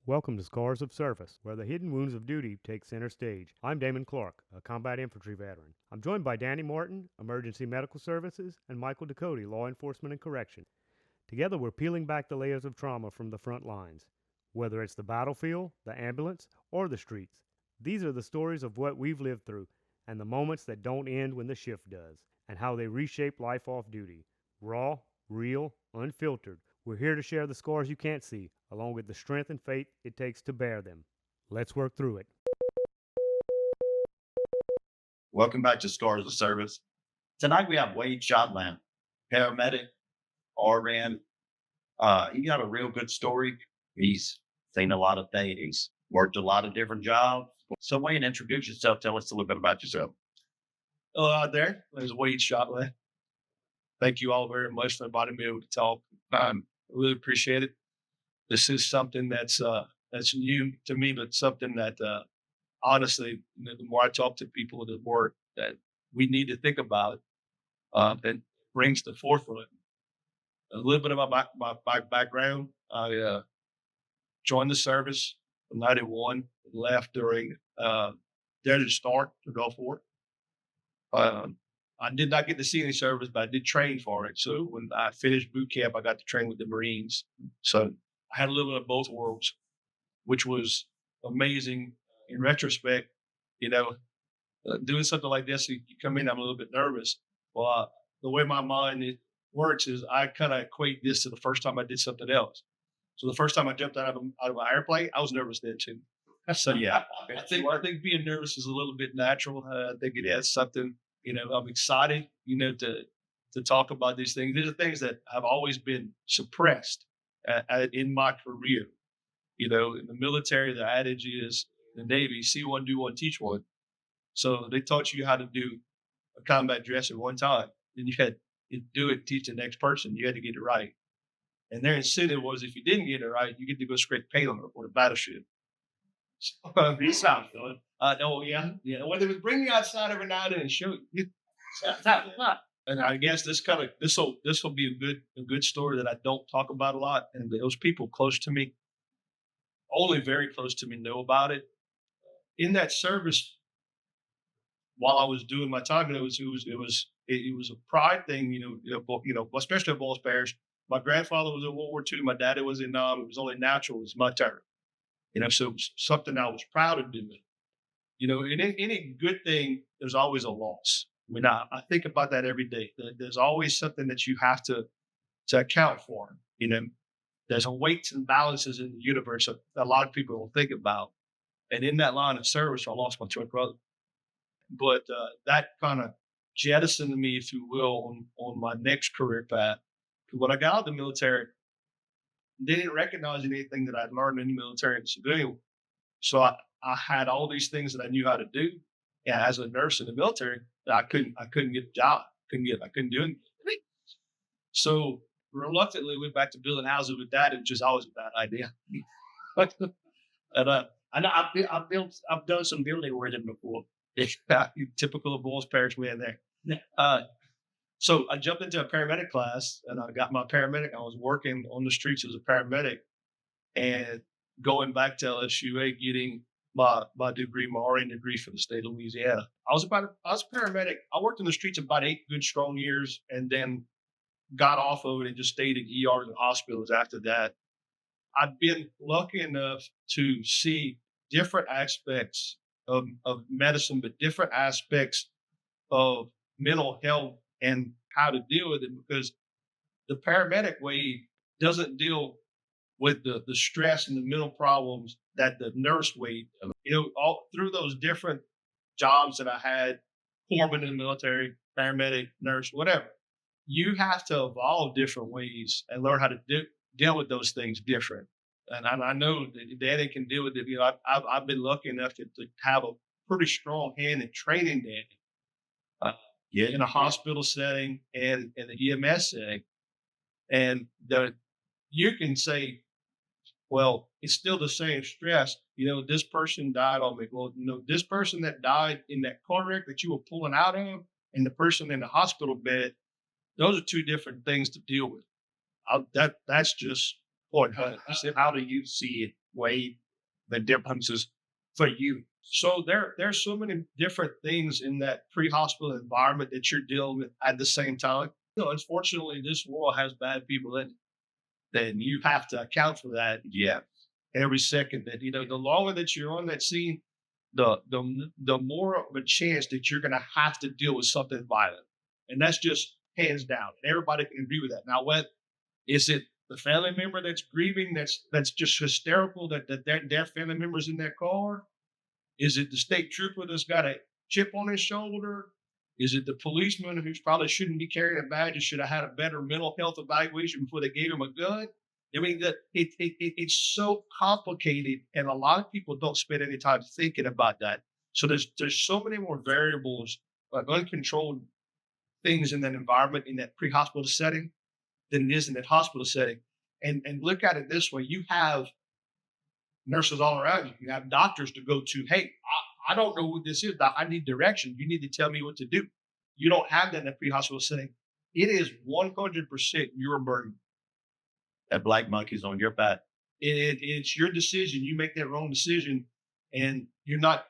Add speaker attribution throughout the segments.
Speaker 1: Welcome to Scars of Service, where the hidden wounds of duty take center stage. I'm Damon Clark, a combat infantry veteran. I'm joined by Danny Martin, Emergency Medical Services, and Michael Ducote, Law Enforcement and Correction. Together, we're peeling back the layers of trauma from the front lines. Whether it's the battlefield, the ambulance, or the streets, these are the stories of what we've lived through, and the moments that don't end when the shift does, and how they reshape life off duty. Raw, real, unfiltered. We're here to share the scars you can't see, along with the strength and faith it takes to bear them. Let's work through it.
Speaker 2: Welcome back to Scars of Service. Tonight we have Wade Chatelain, paramedic, RN. He got a real good story. He's seen a lot of things. He's worked a lot of different jobs. So Wade, introduce yourself. Tell us a little bit about yourself.
Speaker 3: Hello out there. This is Wade Chatelain. Thank you all very much for inviting me over to talk. I really appreciate it. This is something that's new to me, but something that honestly, the more I talk to people, the more that we need to think about that brings to the forefront. A little bit of my background. I joined the service in '91, left during there to start to go for it. I did not get to see any service, but I did train for it. So when I finished boot camp, I got to train with the Marines. So I had a little bit of both worlds, which was amazing in retrospect. Doing something like this, you come in, I'm a little bit nervous. Well, the way my mind works is I kind of equate this to the first time I did something else. So the first time I jumped out of an airplane, I was nervous then too. So yeah, I think being nervous is a little bit natural. I think it has something. I'm excited. To talk about these things. These are things that have always been suppressed in my career. In the military, the adage is the Navy: see one, do one, teach one. So they taught you how to do a combat dress at one time, then you had to do it, teach the next person. You had to get it right. And their incentive was if you didn't get it right, you get to go scrape paint on the battleship. So, this sounds good. Oh yeah. Well, they would bring you outside every now and then and show you. And I guess this will be a good story that I don't talk about a lot. And those people close to me, only very close to me, know about it. In that service, while I was doing my time, it was a pride thing. Especially at Balls Parish. My grandfather was in World War II. My daddy was in Nam. It was only natural. It was my turn. So it was something I was proud of doing. In any good thing, there's always a loss. I mean, I think about that every day. There's always something that you have to account for. There's a weights and balances in the universe that a lot of people don't think about. And in that line of service, I lost my twin brother. But that kind of jettisoned me, if you will, on my next career path. When I got out of the military, they didn't recognize anything that I'd learned in the military and civilian. So I had all these things that I knew how to do. And as a nurse in the military, I couldn't get a job. I couldn't do anything. So reluctantly went back to building houses with that, which is always a bad idea. And I've done some building with him before. Typical of Balls Parish man there. So I jumped into a paramedic class and I got my paramedic. I was working on the streets as a paramedic and going back to LSUA, getting my degree, my RN degree for the state of Louisiana. I was a paramedic. I worked in the streets about 8 good strong years and then got off of it and just stayed in ERs and hospitals after that. I've been lucky enough to see different aspects of medicine, but different aspects of mental health and how to deal with it, because the paramedic way doesn't deal with the stress and the mental problems that the nurse way. All through those different jobs that I had, corpsman in the military, paramedic, nurse, whatever, you have to evolve different ways and learn how to deal with those things different. And I know that Danny can deal with it. I've been lucky enough to have a pretty strong hand in training Danny. In a hospital setting and in the EMS setting. And you can say, well, it's still the same stress. This person died on me. Well, this person that died in that car wreck that you were pulling out of and the person in the hospital bed, those are two different things to deal with. That's just point.
Speaker 2: How do you see it
Speaker 3: Wade, the differences for you. So there's so many different things in that pre-hospital environment that you're dealing with at the same time. Unfortunately, this world has bad people in it. Then you have to account for that.
Speaker 2: Yeah.
Speaker 3: Every second that the longer that you're on that scene, the more of a chance that you're going to have to deal with something violent, and that's just hands down. And everybody can agree with that. Now, what is it? The family member that's grieving, that's just hysterical that their family member's in their car? Is it the state trooper that's got a chip on his shoulder? Is it the policeman who's probably shouldn't be carrying a badge and should have had a better mental health evaluation before they gave him a gun? I mean, it's so complicated, and a lot of people don't spend any time thinking about that. So there's so many more variables, like uncontrolled things in that environment, in that pre-hospital setting, than it is in that hospital setting. And look at it this way: you have nurses all around you. You have doctors to go to. Hey, I don't know what this is. I need direction. You need to tell me what to do. You don't have that in a pre-hospital setting. It is 100% your burden.
Speaker 2: That black monkey's on your back.
Speaker 3: It's your decision. You make that wrong decision, and you're not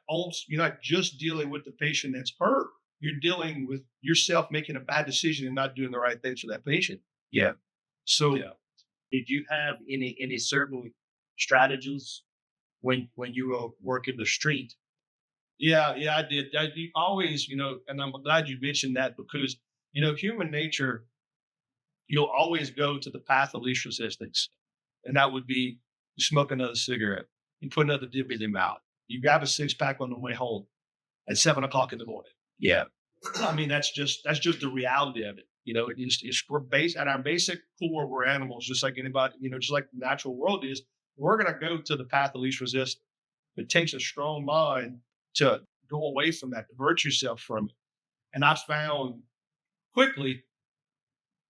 Speaker 3: just dealing with the patient that's hurt. You're dealing with yourself making a bad decision and not doing the right things for that patient.
Speaker 2: Yeah.
Speaker 3: So,
Speaker 2: did you have any certain strategies when you were working the street?
Speaker 3: Yeah, I did. I always, and I'm glad you mentioned that because human nature. You'll always go to the path of least resistance. And that would be you smoke another cigarette, you put another dip in your mouth, you grab a 6-pack on the way home at 7:00 in the morning.
Speaker 2: Yeah.
Speaker 3: I mean, that's just the reality of it. We're based at our basic core, we're animals, just like anybody, just like the natural world is. We're going to go to the path of least resistance. It takes a strong mind to go away from that, divert yourself from it. And I found quickly,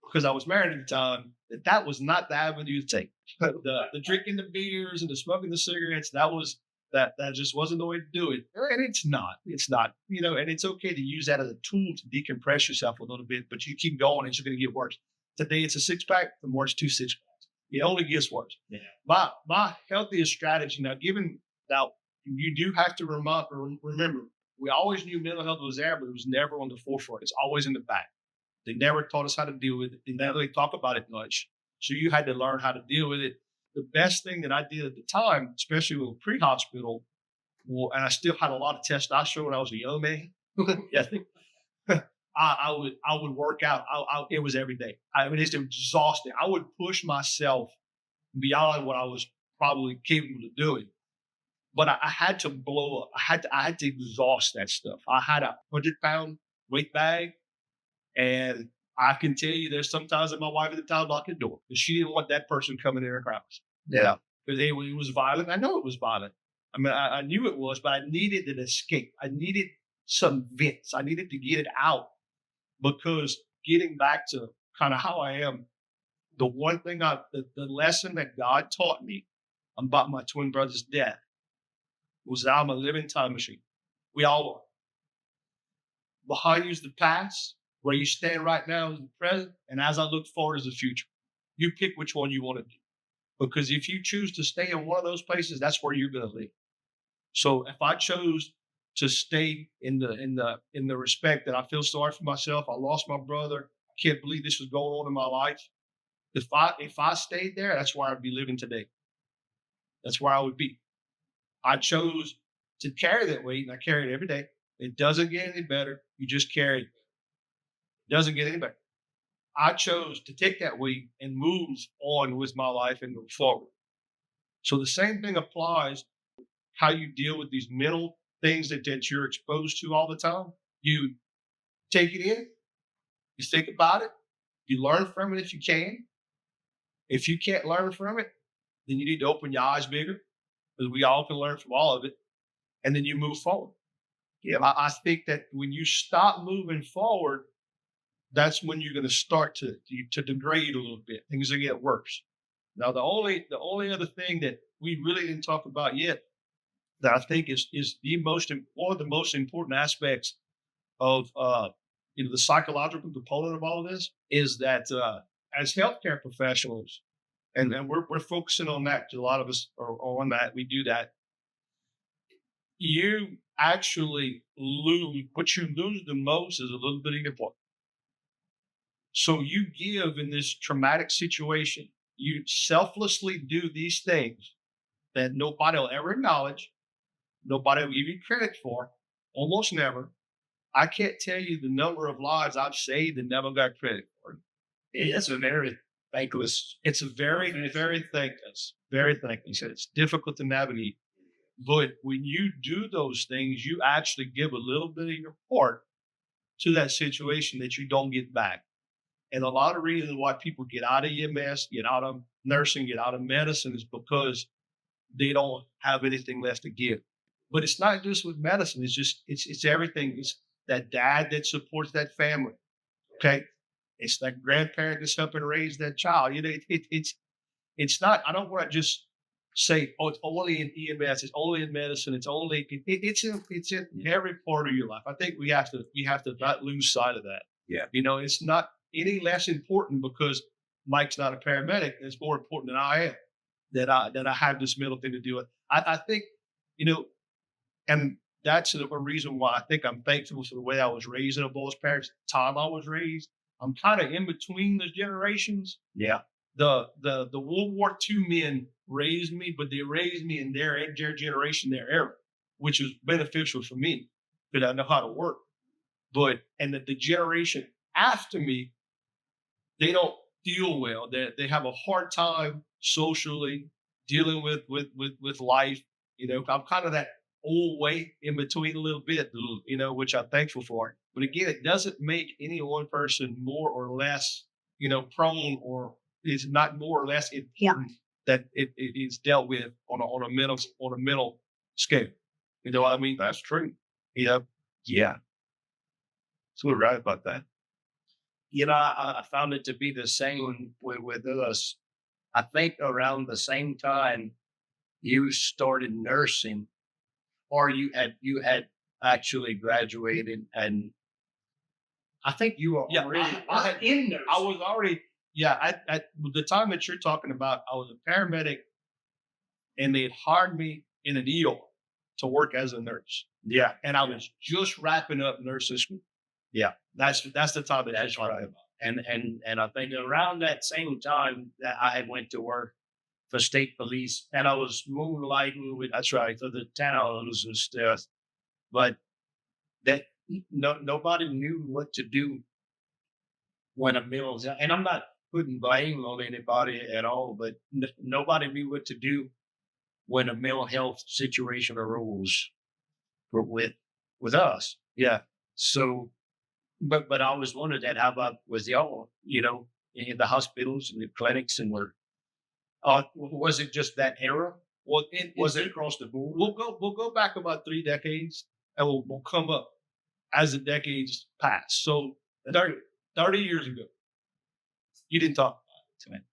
Speaker 3: because I was married at the time, that was not the avenue to take. The drinking the beers and the smoking the cigarettes, that just wasn't the way to do it. And it's not, and it's okay to use that as a tool to decompress yourself a little bit, but you keep going, it's going to get worse. Today it's a 6-pack, tomorrow it's 2 6-packs. It only gets worse. Yeah. My healthiest strategy now, you do have to remember, we always knew mental health was there, but it was never on the forefront. It's always in the back. They never taught us how to deal with it. They never really talk about it much. So you had to learn how to deal with it. The best thing that I did at the time, especially with pre-hospital, and I still had a lot of testosterone when I was a young man. I would work out. It was every day. I mean, it's exhausting. I would push myself beyond what I was probably capable of doing. But I had to blow up. I had to exhaust that stuff. I had a 100-pound weight bag. And I can tell you there's sometimes that my wife at the time locked the door because she didn't want that person coming in her house.
Speaker 2: Yeah.
Speaker 3: Because it was violent. I know it was violent. I mean, I knew it was, but I needed an escape. I needed some vents. I needed to get it out because getting back to kind of how I am, the one thing the lesson that God taught me about my twin brother's death was that I'm a living time machine. We all are. Behind you is the past. Where you stand right now is the present, and as I look forward is the future. You pick which one you want to do. Because if you choose to stay in one of those places, that's where you're going to live. So if I chose to stay in the respect that I feel sorry for myself, I lost my brother, I can't believe this was going on in my life. If I stayed there, that's where I'd be living today. That's where I would be. I chose to carry that weight, and I carry it every day. It doesn't get any better. You just carry it. Doesn't get any better. I chose to take that weight and move on with my life and move forward. So the same thing applies how you deal with these mental things that you're exposed to all the time. You take it in, you think about it, you learn from it if you can. If you can't learn from it, then you need to open your eyes bigger because we all can learn from all of it. And then you move forward. Yeah, I think that when you stop moving forward, that's when you're going to start to degrade a little bit. Things will get worse. Now, the only other thing that we really didn't talk about yet that I think is one of the most important aspects of the psychological component of all of this is that as healthcare professionals, and we're focusing on that. A lot of us are on that. We do that. You actually lose. What you lose the most is a little bit of your part. So you give in this traumatic situation. You selflessly do these things that nobody will ever acknowledge. Nobody will give you credit for. Almost never. I can't tell you the number of lives I've saved and never got credit for.
Speaker 2: It's a very thankless.
Speaker 3: It's a very, very thankless. Very thankless. It's difficult to navigate. But when you do those things, you actually give a little bit of your part to that situation that you don't get back. And a lot of reasons why people get out of EMS, get out of nursing, get out of medicine is because they don't have anything left to give. But it's not just with medicine. It's everything. It's that dad that supports that family. Okay. It's that grandparent that's helping raise that child. It's not, I don't want to just say, oh, it's only in EMS, it's only in medicine, it's in every part of your life. I think we have to not lose sight of that.
Speaker 2: Yeah.
Speaker 3: It's not any less important because Mike's not a paramedic. It's more important than I am that I have this mental thing to do with. I think, and that's a reason why I think I'm thankful for the way I was raised in both parents, the time I was raised. I'm kind of in between the generations.
Speaker 2: Yeah.
Speaker 3: The World War II men raised me, but they raised me in their generation, their era, which was beneficial for me because I know how to work. And the generation after me, they don't deal well. They have a hard time socially dealing with life. I'm kind of that old way in between a little bit, which I'm thankful for. But again, it doesn't make any one person more or less, prone, or is not more or less important that it is dealt with on a mental scale. You know what I mean?
Speaker 2: That's true.
Speaker 3: Yeah.
Speaker 2: Yeah. So we're right about that.
Speaker 4: I found it to be the same with us. I think around the same time you started nursing, or you had actually graduated, and I think you were already in nursing.
Speaker 3: I was already, at the time that you're talking about, I was a paramedic, and they had hired me in an ER to work as a nurse.
Speaker 2: Yeah.
Speaker 3: And I was just wrapping up nursing school.
Speaker 2: Yeah.
Speaker 3: That's the time that
Speaker 4: That's
Speaker 3: you're
Speaker 4: right.
Speaker 3: talking about.
Speaker 4: And I think around that same time that I had went to work for state police, and I was moonlighting with
Speaker 3: That's right.
Speaker 4: for the towns and stuff, but that nobody knew what to do when a mill's out. And I'm not putting blame on anybody at all, but nobody knew what to do when a mental health situation arose with us.
Speaker 3: Yeah.
Speaker 4: So, but I always wondered that. How about with y'all? In the hospitals and the clinics, and was it just that era?
Speaker 3: Well,
Speaker 4: Was it across the board?
Speaker 3: We'll go back about 3 decades, and we'll come up as the decades pass. So 30 years ago, you didn't talk about it.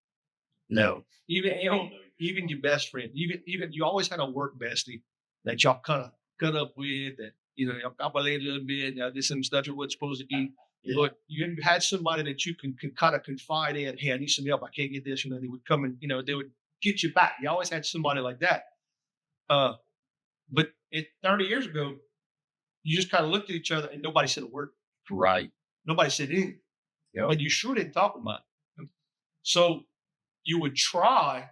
Speaker 4: No.
Speaker 3: Even your best friend, even you always had a work bestie that y'all kind of cut up with, that y'all copulated a little bit. This and stuff you wasn't supposed to do.
Speaker 4: Yeah.
Speaker 3: But you had somebody that you can kind of confide in. Hey, I need some help. I can't get this. They would come and they would get you back. You always had somebody like that. But 30 years ago, you just kind of looked at each other and nobody said a word.
Speaker 4: Right.
Speaker 3: Nobody said anything.
Speaker 4: Yep.
Speaker 3: But you sure didn't talk about it. So you would try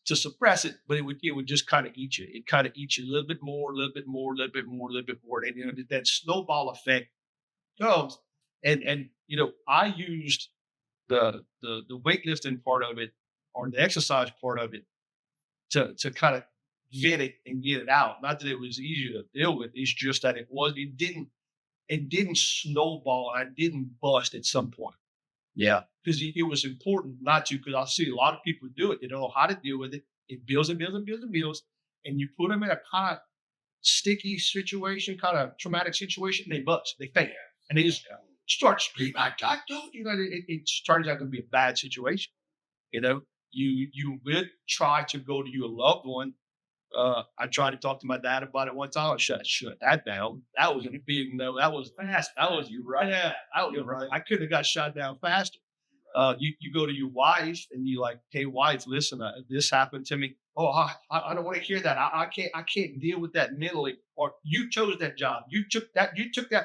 Speaker 3: to suppress it, but it would just kind of eat you. It kind of eats you a little bit more, a little bit more, a little bit more, a little bit more. And that snowball effect comes. And I used the weightlifting part of it, or the exercise part of it, to kind of vent it and get it out. Not that it was easy to deal with. It's just that it didn't snowball. I didn't bust at some point.
Speaker 4: Yeah.
Speaker 3: Because it was important not to, because I see a lot of people do it. They don't know how to deal with it. It builds and builds and builds and builds. And you put them in a kind of sticky situation, kind of traumatic situation, they bust, they fail. And they just start screaming, I don't, it turns out to be a bad situation. You would try to go to your loved one. I tried to talk to my dad about it one time. I shut that down. That was a big no. That was fast. That was you right. Yeah, you're right. I could have got shot down faster. You go to your wife and you like, hey, wife, listen, this happened to me. Oh, I don't want to hear that. I can't deal with that mentally. Or you chose that job. You took that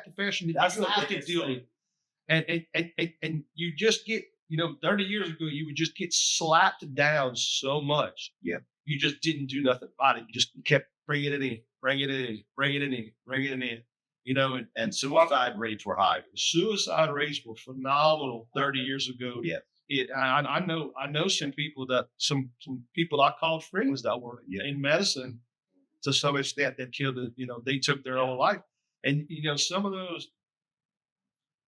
Speaker 3: profession.
Speaker 2: That's
Speaker 3: You
Speaker 2: the
Speaker 3: have to
Speaker 2: biggest
Speaker 3: deal with it. And you just get, 30 years ago, you would just get slapped down so much.
Speaker 2: Yeah.
Speaker 3: You just didn't do nothing about it. You just kept bringing it in, bringing it in, bringing it in, bringing it in.
Speaker 2: And suicide rates were high.
Speaker 3: Suicide rates were phenomenal 30 years ago.
Speaker 2: Yeah.
Speaker 3: I know some people I called friends that were in medicine to some extent that killed it. They took their own life. And, some of those,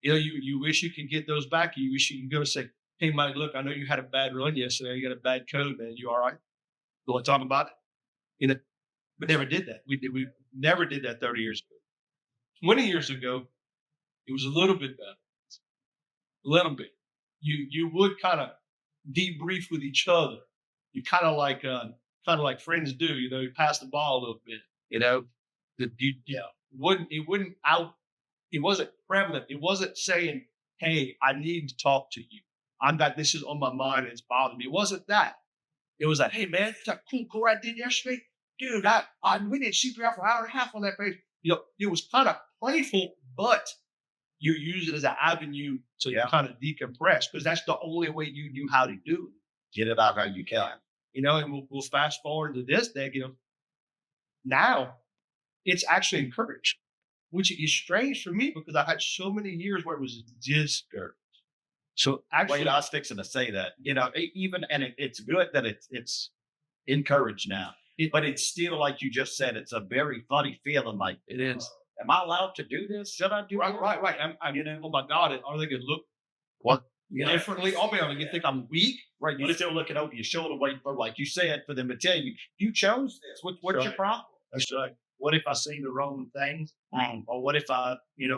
Speaker 3: you wish you could get those back. You wish you could go and say, hey, Mike, look, I know you had a bad run yesterday. You got a bad code, man. You all right? You want to talk about it? But never did that. We never did that 30 years ago. 20 years ago, it was a little bit better. A little bit. You would kind of debrief with each other. You kind of like friends do. You pass the ball a little bit. It wasn't prevalent. It wasn't saying, hey, I need to talk to you. This is on my mind and it's bothering me. It wasn't that. It was like, hey man, that cool I did yesterday. Dude, we did CPR for an hour and a half on that page. It was kind of playful, but you use it as an avenue to kind of decompress because that's the only way you knew how to do it.
Speaker 2: Get it out how you can.
Speaker 3: And we'll fast forward to this day. Now it's actually encouraged, which is strange for me because I had so many years where it was discouraged. So actually,
Speaker 2: I was fixing to say that. It's good that it's encouraged now. But it's still, like you just said, it's a very funny feeling. Like
Speaker 3: it is.
Speaker 2: Am I allowed to do this? Should I do it?
Speaker 3: Right. Oh my God, are they going to look what differently? Oh man, you think I'm weak?
Speaker 2: Right. You're still looking over your shoulder, waiting for, like you said, for them to tell you, you chose this. What's your problem?
Speaker 4: That's right. What if I say the wrong thing? Or what if I,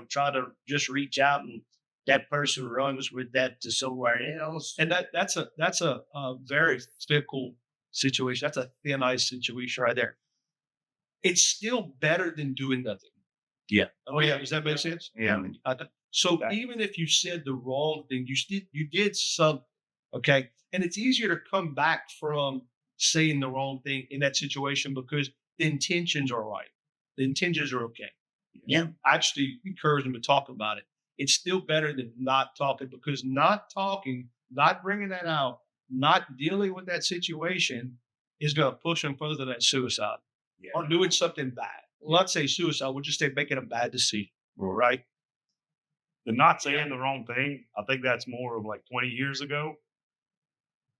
Speaker 4: try to just reach out and that person runs with that to somewhere else?
Speaker 3: And that's a very fickle situation. That's a thin ice situation right there. It's still better than doing nothing.
Speaker 2: Yeah.
Speaker 3: Oh yeah. Does that make sense?
Speaker 2: Yeah.
Speaker 3: So even if you said the wrong thing, you did something. Okay. And it's easier to come back from saying the wrong thing in that situation because the intentions are right. The intentions are okay.
Speaker 2: Yeah.
Speaker 3: Actually encourage them to talk about it. It's still better than not talking because not talking, not bringing that out, not dealing with that situation is going to push them further than suicide or doing something bad. Let's say suicide, we'll just say making a bad decision, right?
Speaker 5: The not saying the wrong thing, I think that's more of like 20 years ago.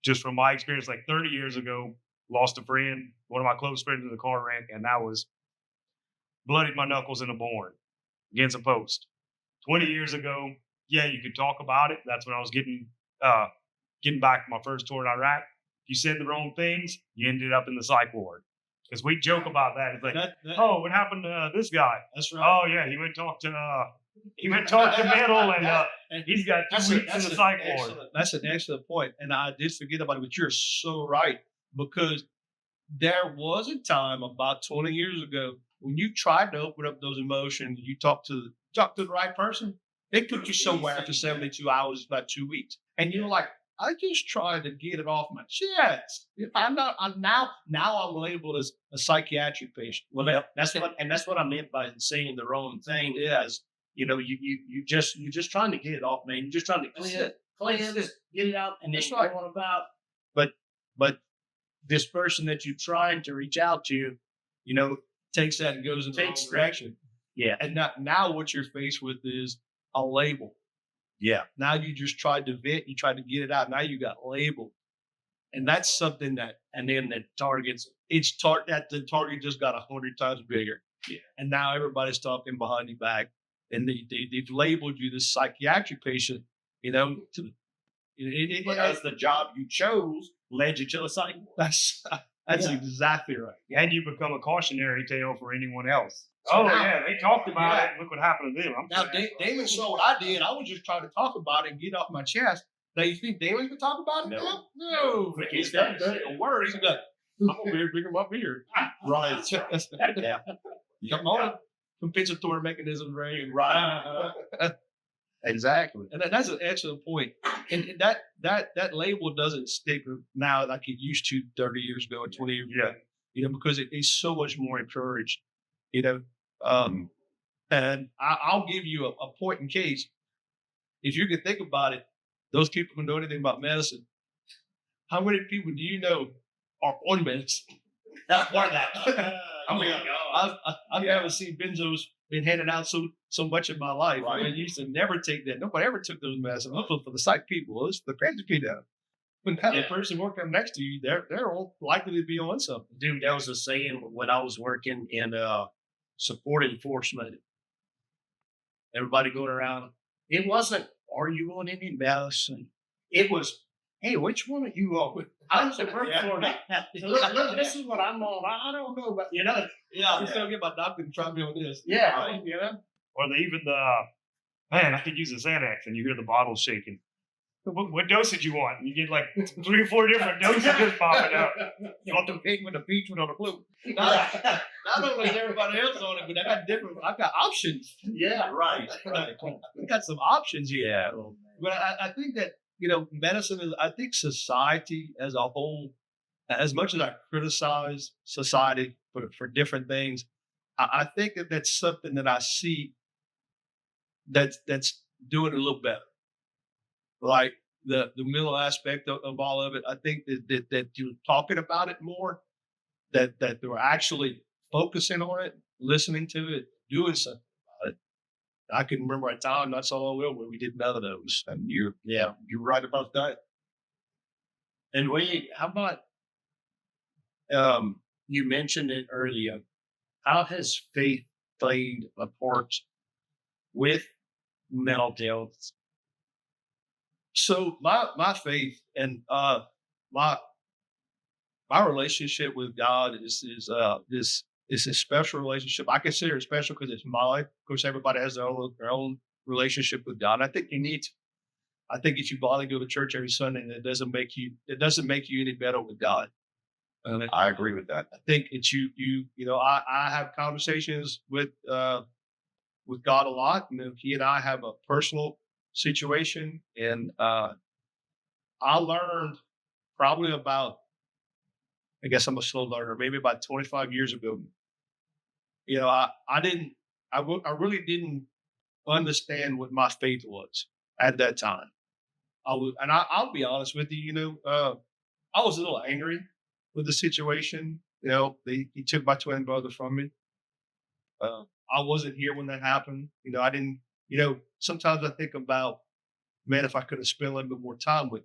Speaker 5: Just from my experience, like 30 years ago, lost a friend, one of my close friends in the car wreck, and that was bloodied my knuckles in a board against a post. 20 years ago, you could talk about it. That's when I was getting back from my first tour in Iraq. If you said the wrong things, you ended up in the psych ward. Because we joke about that. It's like, what happened to this guy?
Speaker 3: That's right.
Speaker 5: Oh yeah, he went talk to mental, and he's got 2 weeks in the psych ward.
Speaker 3: That's an excellent point, and I did forget about it. But you're so right because there was a time about 20 years ago when you tried to open up those emotions. You talk to the right person. They put you somewhere after 72 hours, about 2 weeks, and you're like, I just tried to get it off my chest. I'm now I'm labeled as a psychiatric patient.
Speaker 4: Well, that's what I meant by saying the wrong thing. Is you just trying to get it off, man. You're just trying to cleanse it, get it out, and then you're going about. But this person that you're trying to reach out to,
Speaker 3: takes that and goes in the wrong direction.
Speaker 4: Yeah,
Speaker 3: and now what you're faced with is a label.
Speaker 2: Yeah.
Speaker 3: Now you just tried to vent, you tried to get it out. Now you got labeled. And that's something and then the targets, the target just got 100 times bigger.
Speaker 2: Yeah.
Speaker 3: And now everybody's talking behind your back. And they've labeled you this psychiatric patient,
Speaker 2: because the job you chose led you to a psych ward.
Speaker 3: That's exactly right.
Speaker 5: And you become a cautionary tale for anyone else. They talked about it. Look what happened to them.
Speaker 3: Now, Damon saw what I did. I was just trying to talk about it and get off my chest. Now, you think Damon's going to talk about it now? No. He's got a word. He's got, I'm over here picking my beard.
Speaker 2: Right.
Speaker 3: Come on. Compensatory mechanism, right?
Speaker 2: Right.
Speaker 3: Exactly. And that's an excellent point. And that label doesn't stick now like it used to 30 years ago or 20 years ago, because it is so much more encouraged, you know. And I'll give you a point in case. If you can think about it, those people who know anything about medicine, how many people do you know are on medicine?
Speaker 2: That's part of that.
Speaker 3: I mean, I haven't seen benzos been handed out so much in my life.
Speaker 2: Right.
Speaker 3: I mean, I used to never take that. Nobody ever took those medicines. Look for the psych people. It's the crazy people. When the person working next to you, they're all likely to be on something.
Speaker 4: Dude, that was a saying when I was working in support enforcement. Everybody going around. It wasn't, are you on any medicine? It was, hey, which one are you on? I was at work for you. Look, this is what I'm on. I don't know about,
Speaker 3: I'm still get my doctor to try me on this.
Speaker 4: Yeah.
Speaker 5: Or even man, I could use a Xanax, and you hear the bottle shaking. What dosage you want? You get like 3 or 4 different dosages popping out.
Speaker 3: You want the pink with the peach one or the blue? Not only is everybody else on it, but I've got options.
Speaker 2: Yeah, right.
Speaker 3: We got some options here.
Speaker 2: Yeah.
Speaker 3: But I think that, medicine is, I think society as a whole, as much as I criticize society for different things, I think that that's something that I see that's doing a little better. Like the mental aspect of all of it. I think that you're talking about it more, that they're actually focusing on it, listening to it, doing something about it. I can remember a time not so long ago where we did none of those. And you're right about that.
Speaker 4: And Wade, how about, you mentioned it earlier. How has faith played a part with mental health?
Speaker 3: So my faith and my relationship with God is a special relationship. I consider it special because it's mine. Of course, everybody has their own relationship with God. I think you need to. I think if you bother go to church every Sunday, it doesn't make you any better with God.
Speaker 2: I agree with that.
Speaker 3: I think it's I have conversations with God a lot, and he and I have a personal situation, and I learned probably about, I guess I'm a slow learner, maybe about 25 years ago. I really didn't understand what my faith was at that time. I'll be honest with you, I was a little angry with the situation. He took my twin brother from me. I wasn't here when that happened. I didn't, sometimes I think about, man, if I could have spent a little bit more time with,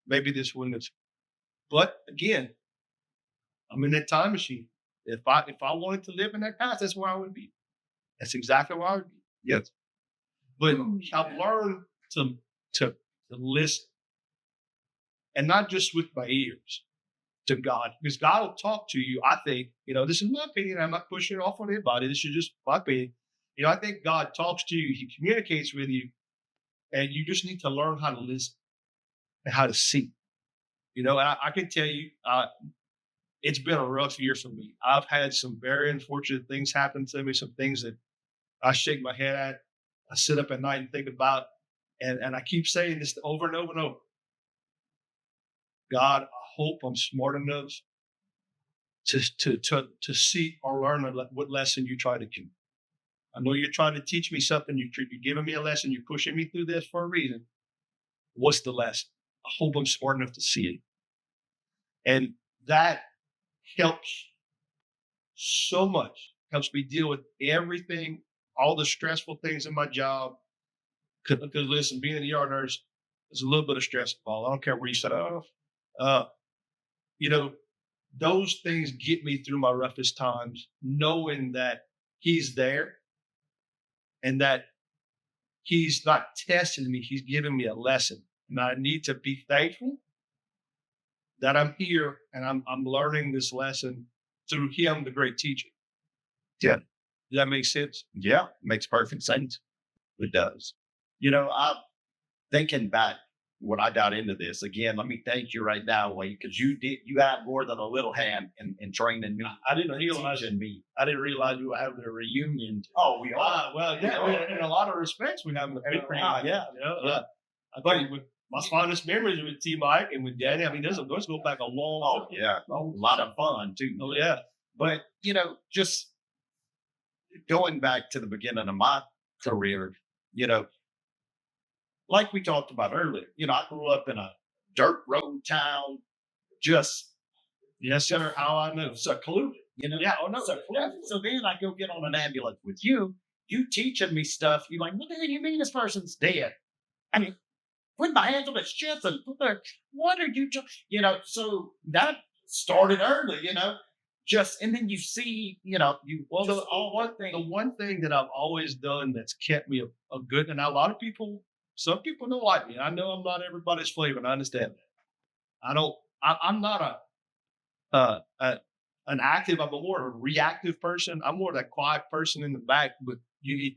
Speaker 3: maybe this wouldn't have. But again, I'm in that time machine. If I wanted to live in that past, that's where I would be. That's exactly where I would be. Yes. But I've learned to listen, and not just with my ears, to God, because God will talk to you. I think, this is my opinion. I'm not pushing it off on anybody. This is just my opinion. I think God talks to you. He communicates with you, and you just need to learn how to listen and how to see. I can tell you, it's been a rough year for me. I've had some very unfortunate things happen to me, some things that I shake my head at. I sit up at night and think about, and I keep saying this over and over and over. God, I hope I'm smart enough to see or learn what lesson you try to give. I know you're trying to teach me something. You're giving me a lesson. You're pushing me through this for a reason. What's the lesson? I hope I'm smart enough to see it. And that helps so much. Helps me deal with everything, all the stressful things in my job. Because listen, being a ER nurse is a little bit of stress involved. I don't care where you set off. Those things get me through my roughest times, knowing that he's there and that he's not testing me. He's giving me a lesson. And I need to be thankful that I'm here and I'm learning this lesson through him, the great teacher.
Speaker 2: Yeah.
Speaker 3: Does that make sense?
Speaker 2: Yeah, makes perfect sense. It does. I'm thinking back when I got into this. Again, let me thank you right now, Wade, because you had more than a little hand in training me.
Speaker 3: I didn't realize
Speaker 2: teaching me.
Speaker 3: I didn't realize we were having a reunion.
Speaker 2: Oh, we are.
Speaker 3: Well, yeah, in a lot of respects, we're having a big reunion.
Speaker 2: Yeah.
Speaker 3: I think with my fondest memories with T Mike and with Danny. I mean, those go back a long.
Speaker 2: Yeah, a lot of fun too.
Speaker 3: Oh yeah.
Speaker 2: But just going back to the beginning of my career, like we talked about earlier, I grew up in a dirt road town, just
Speaker 3: Yes, sir. How I know.
Speaker 2: secluded,
Speaker 3: Yeah. Oh no.
Speaker 2: secluded. So then I go get on an ambulance with you teaching me stuff. You're like, what the hell do you mean this person's dead? I mean, put my hands on his chest and what are you so that started early, and then you see,
Speaker 3: the one thing that I've always done that's kept me a good, and a lot of people, some people don't like me. I know I'm not everybody's flavor, and I understand that. I'm not an active. I'm more a reactive person. I'm more that quiet person in the back. But you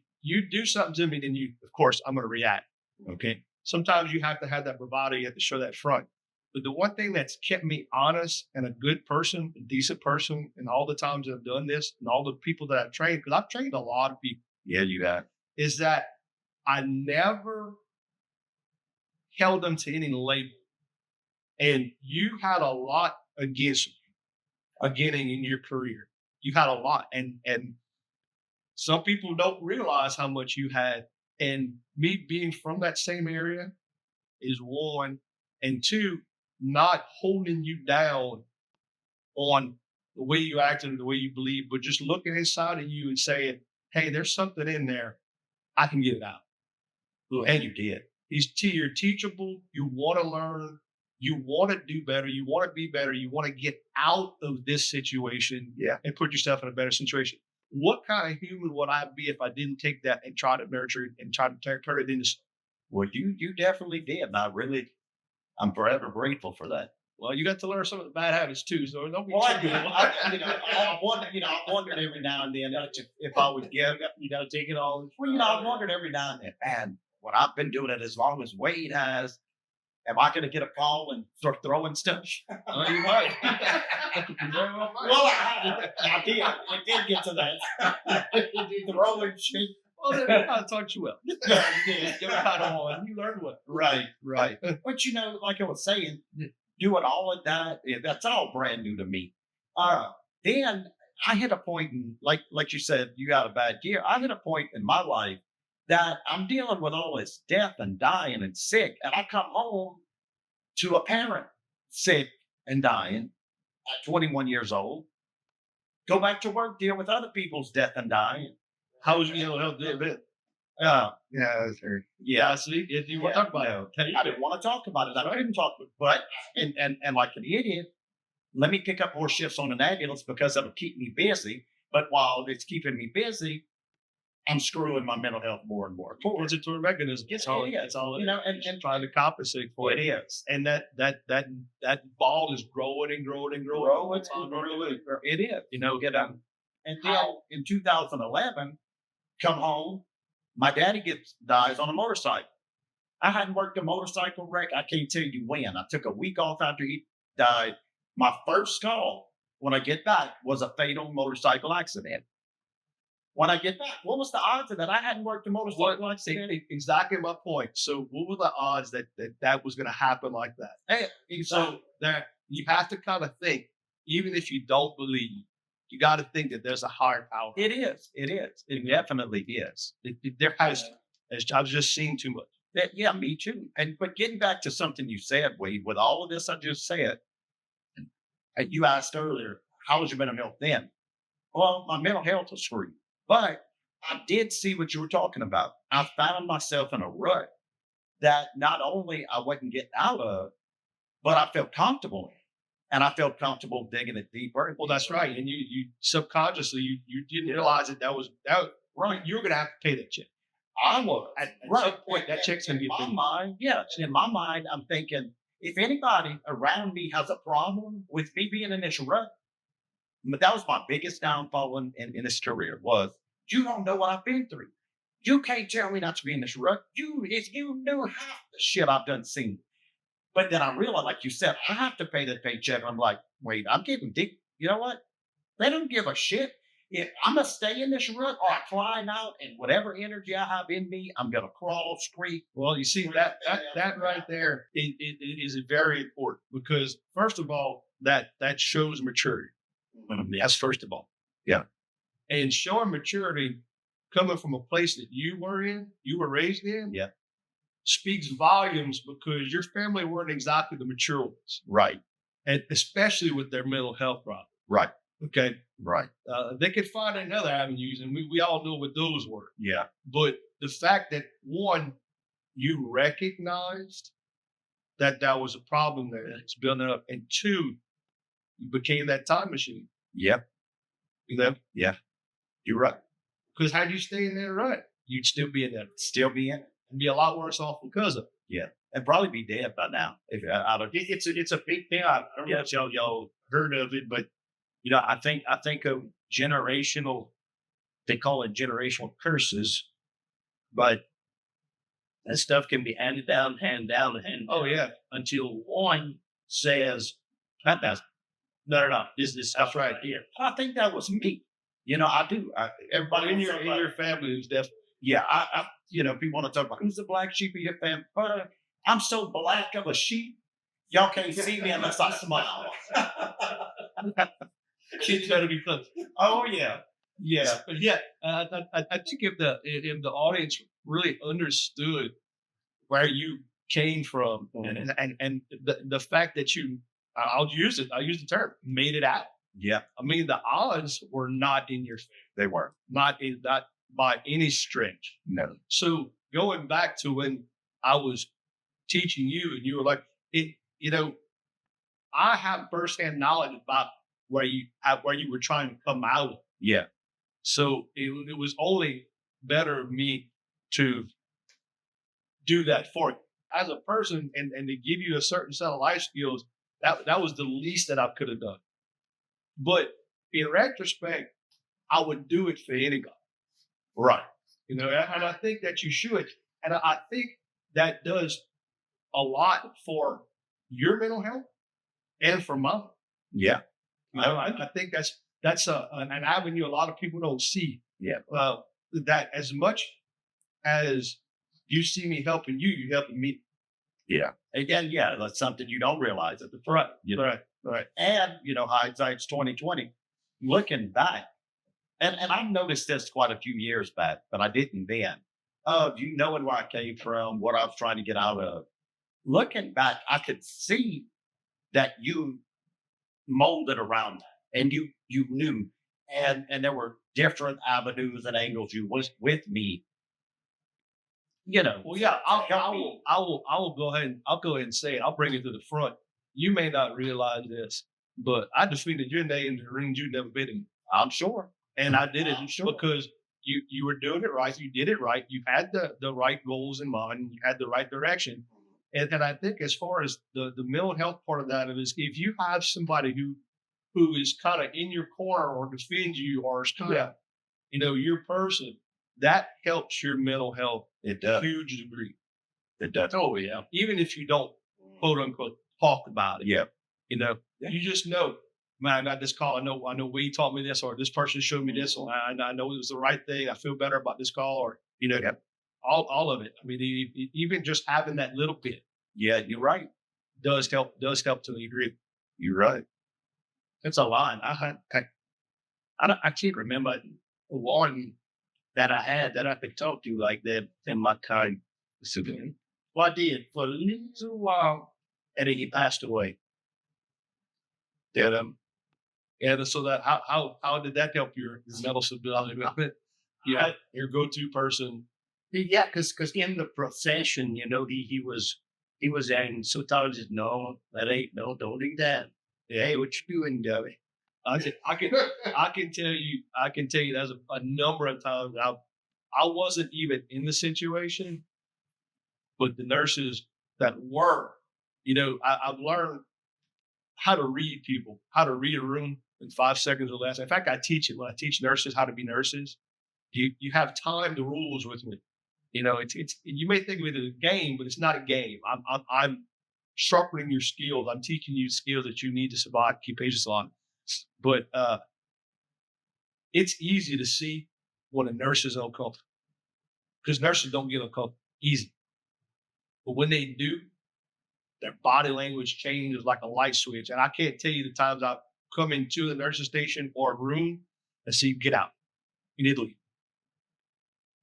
Speaker 3: do something to me, then of course, I'm going to react. Okay. Sometimes you have to have that bravado. You have to show that front. But the one thing that's kept me honest and a good person, a decent person, and all the times that I've done this, and all the people that I've trained, because I've trained a lot of people.
Speaker 2: Yeah, you have.
Speaker 3: Is that I never held them to any label. And you had a lot against getting in your career. You had a lot. And some people don't realize how much you had. And me being from that same area is one. And two, not holding you down on the way you act and the way you believe, but just looking inside of you and saying, hey, there's something in there. I can get it out.
Speaker 2: And you did.
Speaker 3: You're teachable. You want to learn. You want to do better. You want to be better. You want to get out of this situation and put yourself in a better situation. What kind of human would I be if I didn't take that and try to nurture it and try to turn it into something?
Speaker 2: Well, you definitely did. And I'm forever grateful for that.
Speaker 3: Well, you got to learn some of the bad habits too. So don't be.
Speaker 2: I wondered every now and then if I would get.
Speaker 3: You got to take it all.
Speaker 2: Well, I wondered every now and then, man, when I've been doing it as long as Wade has, am I going to get a call and start throwing stuff?
Speaker 3: Oh, you might.
Speaker 2: Well, I did. It did get to that. It did throwing shit.
Speaker 3: Well, then I taught you well. Yeah, you did. You kind of on. You learned well.
Speaker 2: Right. But like I was saying, doing all of that, that's all brand new to me. Then I hit a point, like you said, you got a bad year. I hit a point in my life that I'm dealing with all this death and dying and sick, and I come home to a parent sick and dying at 21 years old. Go back to work, deal with other people's death and dying.
Speaker 3: How was your health doing then?
Speaker 2: Yeah.
Speaker 3: See, you want to talk about it?
Speaker 2: I didn't want to talk about it. I couldn't talk about it. But and like an idiot, let me pick up more shifts on an ambulance because it'll keep me busy. But while it's keeping me busy, I'm screwing my mental health more and more.
Speaker 3: It's a tour mechanism. It's all and trying to compensate for it.
Speaker 2: It is.
Speaker 3: And that ball is growing and growing and growing.
Speaker 2: It is. And then in 2011, come home, my daddy dies on a motorcycle. I hadn't worked a motorcycle wreck. I can't tell you when. I took a week off after he died. My first call when I get back was a fatal motorcycle accident. When I get back, what was the odds of that? I hadn't worked a motorcycle accident.
Speaker 3: Exactly my point. So what were the odds that was going to happen like that? So that you have to kind of think, even if you don't believe, you got to think that there's a higher power.
Speaker 2: It is. It definitely is.
Speaker 3: There has. I've just seen too much.
Speaker 2: Yeah, me too. But getting back to something you said, Wade, with all of this I just said, and you asked earlier, how was your mental health then? Well, my mental health was screwed. But I did see what you were talking about. I found myself in a rut that not only I wasn't getting out of, but I felt comfortable in. And I felt comfortable digging it deeper.
Speaker 3: Well, that's right. And you subconsciously, you didn't realize that was right. You were going to have to pay that check.
Speaker 2: I was.
Speaker 3: At some point, that check's going to be
Speaker 2: in my mind. Yes. In my mind, I'm thinking, if anybody around me has a problem with me being in this rut, but that was my biggest downfall in this career was, you don't know what I've been through. You can't tell me not to be in this rut. If you knew half the shit I've done seen, But then I realized, like you said, I have to pay that paycheck. I'm like, wait, I'm getting deep. You know what? They don't give a shit. If I'm gonna stay in this rut or I climb out, and whatever energy I have in me, I'm gonna crawl, scream.
Speaker 3: Well, you see that right there it is very important because first of all, that shows maturity. That's first of all.
Speaker 2: Yeah.
Speaker 3: And showing maturity coming from a place that you were raised in,
Speaker 2: Yeah.
Speaker 3: speaks volumes because your family weren't exactly the mature ones,
Speaker 2: Right.
Speaker 3: and especially with their mental health problem.
Speaker 2: Right.
Speaker 3: Okay.
Speaker 2: Right.
Speaker 3: They could find another avenues, and we all know what those were.
Speaker 2: Yeah.
Speaker 3: But the fact that one, you recognized that that was a problem that's building up, and two, you became that time machine.
Speaker 2: Yeah.
Speaker 3: You know,
Speaker 2: Yeah. You're right.
Speaker 3: because had you stayed in that rut, you'd still be in that
Speaker 2: Still be in it.
Speaker 3: and be a lot worse off because of it.
Speaker 2: Yeah. And probably be dead by now. If I don't.
Speaker 4: It's a big thing. I don't know if y'all heard of it, but you know, I think of generational. They call it generational curses, but that stuff can be handed down,
Speaker 3: Oh yeah,
Speaker 4: until one says, "That's no. This stuff right here." I think that was me. You know, I do. Everybody
Speaker 3: in your family is definitely.
Speaker 2: Yeah, you know, people want to talk about who's the black sheep of your family. I'm so black of a sheep, y'all can't see me unless I smile.
Speaker 3: Kids got to be close.
Speaker 2: Oh yeah,
Speaker 3: Yeah, but yeah, I think if the audience really understood where you came from, and the fact that I'll use the term, made it out.
Speaker 2: yeah,
Speaker 3: I mean, the odds were not in your favor,
Speaker 2: they were.
Speaker 3: not by any stretch.
Speaker 2: No,
Speaker 3: So going back to when I was teaching you, and you were like, I have firsthand knowledge about where you were trying to come out of.
Speaker 2: yeah,
Speaker 3: So it was only better of me to do that for you as a person, and to give you a certain set of life skills. That was the least that I could have done. But in retrospect, I would do it for anybody.
Speaker 2: right.
Speaker 3: And I think that you should. And I think that does a lot for your mental health and for mine.
Speaker 2: Yeah,
Speaker 3: I think that's an avenue a lot of people don't see.
Speaker 2: Yeah.
Speaker 3: That as much as you see me helping you, you're helping me.
Speaker 2: yeah. Again, yeah, that's something you don't realize at the front. You know?
Speaker 3: Right.
Speaker 2: And you know, hindsight's 2020. Looking back, and I've noticed this quite a few years back, but I didn't then. You knowing where I came from, what I was trying to get out of. Looking back, I could see that you molded around that, and you knew, and there were different avenues and angles you was with me. You know,
Speaker 3: Well, yeah,
Speaker 2: help me.
Speaker 3: I will go ahead and say it. I'll bring it to the front. You may not realize this, but I defeated your name in the ring you've never been in.
Speaker 2: I'm sure,
Speaker 3: And I did it
Speaker 2: I'm sure.
Speaker 3: because you were doing it right. You did it right. You had the right goals in mind. You had the right direction. And I think as far as the mental health part of that is, if you have somebody who is kind of in your corner or defends you or is kind of, your person, that helps your mental health
Speaker 2: it
Speaker 3: a
Speaker 2: does.
Speaker 3: huge degree.
Speaker 2: It does.
Speaker 3: Oh yeah. Even if you don't quote unquote talk about it.
Speaker 2: Yeah.
Speaker 3: You just know, man, I got this call. I know Wade taught me this, or this person showed me this, or I know it was the right thing. I feel better about this call, or
Speaker 2: Yep.
Speaker 3: all of it. I mean, even just having that little bit
Speaker 2: Yeah, you're right.
Speaker 3: does help to a degree.
Speaker 2: You're right.
Speaker 4: it's a line. I can't remember one that I had that I could talk to like that in my time. Well, I did for a little while, and then he passed away.
Speaker 3: And so that how did that help your mental stability? Yeah, your go-to person.
Speaker 4: Yeah, because in the profession, he was in. Sometimes it's no, that ain't no, don't do that. Hey, what you doing, Gubby?
Speaker 3: I can tell you there's a number of times I wasn't even in the situation, but the nurses that were, I've learned how to read people, how to read a room in 5 seconds or less. In fact, I teach it when I teach nurses how to be nurses. You have time the rules with me. It's you may think of it as a game, but it's not a game. I'm sharpening your skills. I'm teaching you skills that you need to survive, keep patients alive. But it's easy to see when a nurse is uncomfortable because nurses don't get uncomfortable easy. But when they do, their body language changes like a light switch. And I can't tell you the times I've come into the nursing station or a room and see, get out. You need to leave.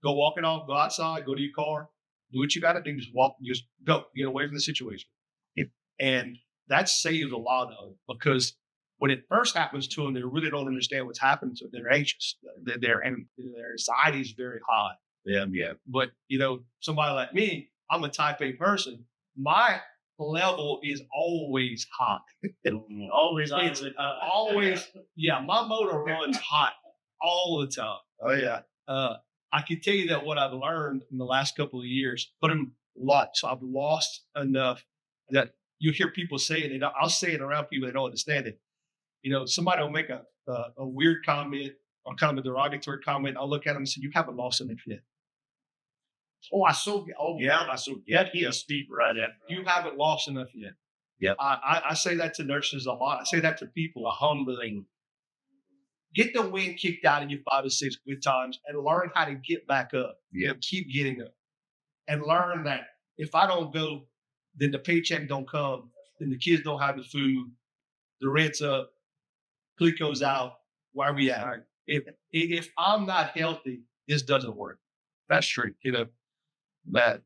Speaker 3: Go walking off, go outside, go to your car, do what you got to do. Just walk, just go, get away from the situation. And that saves a lot of it because when it first happens to them, they really don't understand what's happening to them. They're anxious. Their anxiety is very high.
Speaker 2: Yeah.
Speaker 3: But, somebody like me, I'm a type A person. My level is always hot.
Speaker 2: Always.
Speaker 3: Always. Yeah, my motor runs hot all the time.
Speaker 2: Oh, yeah.
Speaker 3: I can tell you that what I've learned in the last couple of years, but a lot. So I've lost enough that you hear people say it, and I'll say it around people that don't understand it. Somebody will make a weird comment or kind of a derogatory comment. I'll look at them and say, "You haven't lost enough yet." I
Speaker 2: get he's deep right at.
Speaker 3: You haven't lost enough yet.
Speaker 2: Yep.
Speaker 3: I say that to nurses a lot. I say that to people, a humbling. Get the wind kicked out of you 5 or 6 good times and learn how to get back up. Keep getting up. And learn that if I don't go, then the paycheck don't come, then the kids don't have the food, the rent's up, Clico's out, where we at? If I'm not healthy, this doesn't work. That's true, but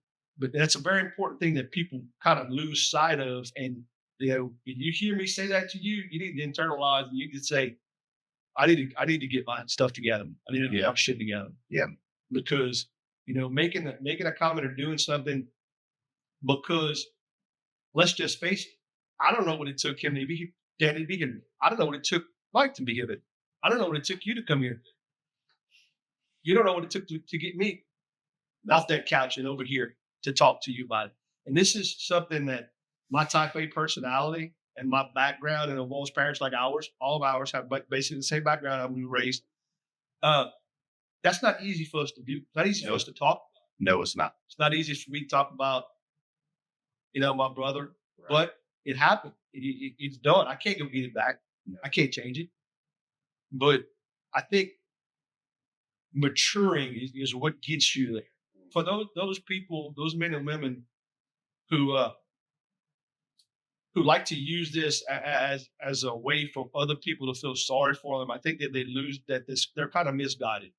Speaker 3: that's a very important thing that people kind of lose sight of. And, if you hear me say that to you, you need to internalize and you need to say, I need to get my stuff together. I need to get my shit together.
Speaker 2: Yeah.
Speaker 3: Because, making a comment or doing something, because let's just face it, I don't know what it took him to be Danny Beacon. I don't know what it took Mike to be here. I don't know what it took you to come here. You don't know what it took to get me off that couch and over here to talk to you about it. And this is something that my type A personality and my background, and most parents like ours, all of ours have basically the same background that we were raised. That's not easy for us to do. It's not easy for us to talk.
Speaker 2: No, it's not.
Speaker 3: It's not easy for me to talk about, my brother, but it happened. It's done. I can't go get it back. I can't change it. But I think maturing is what gets you there. For those people, those men and women who like to use this as a way for other people to feel sorry for them, I think that they lose that they're kind of misguided.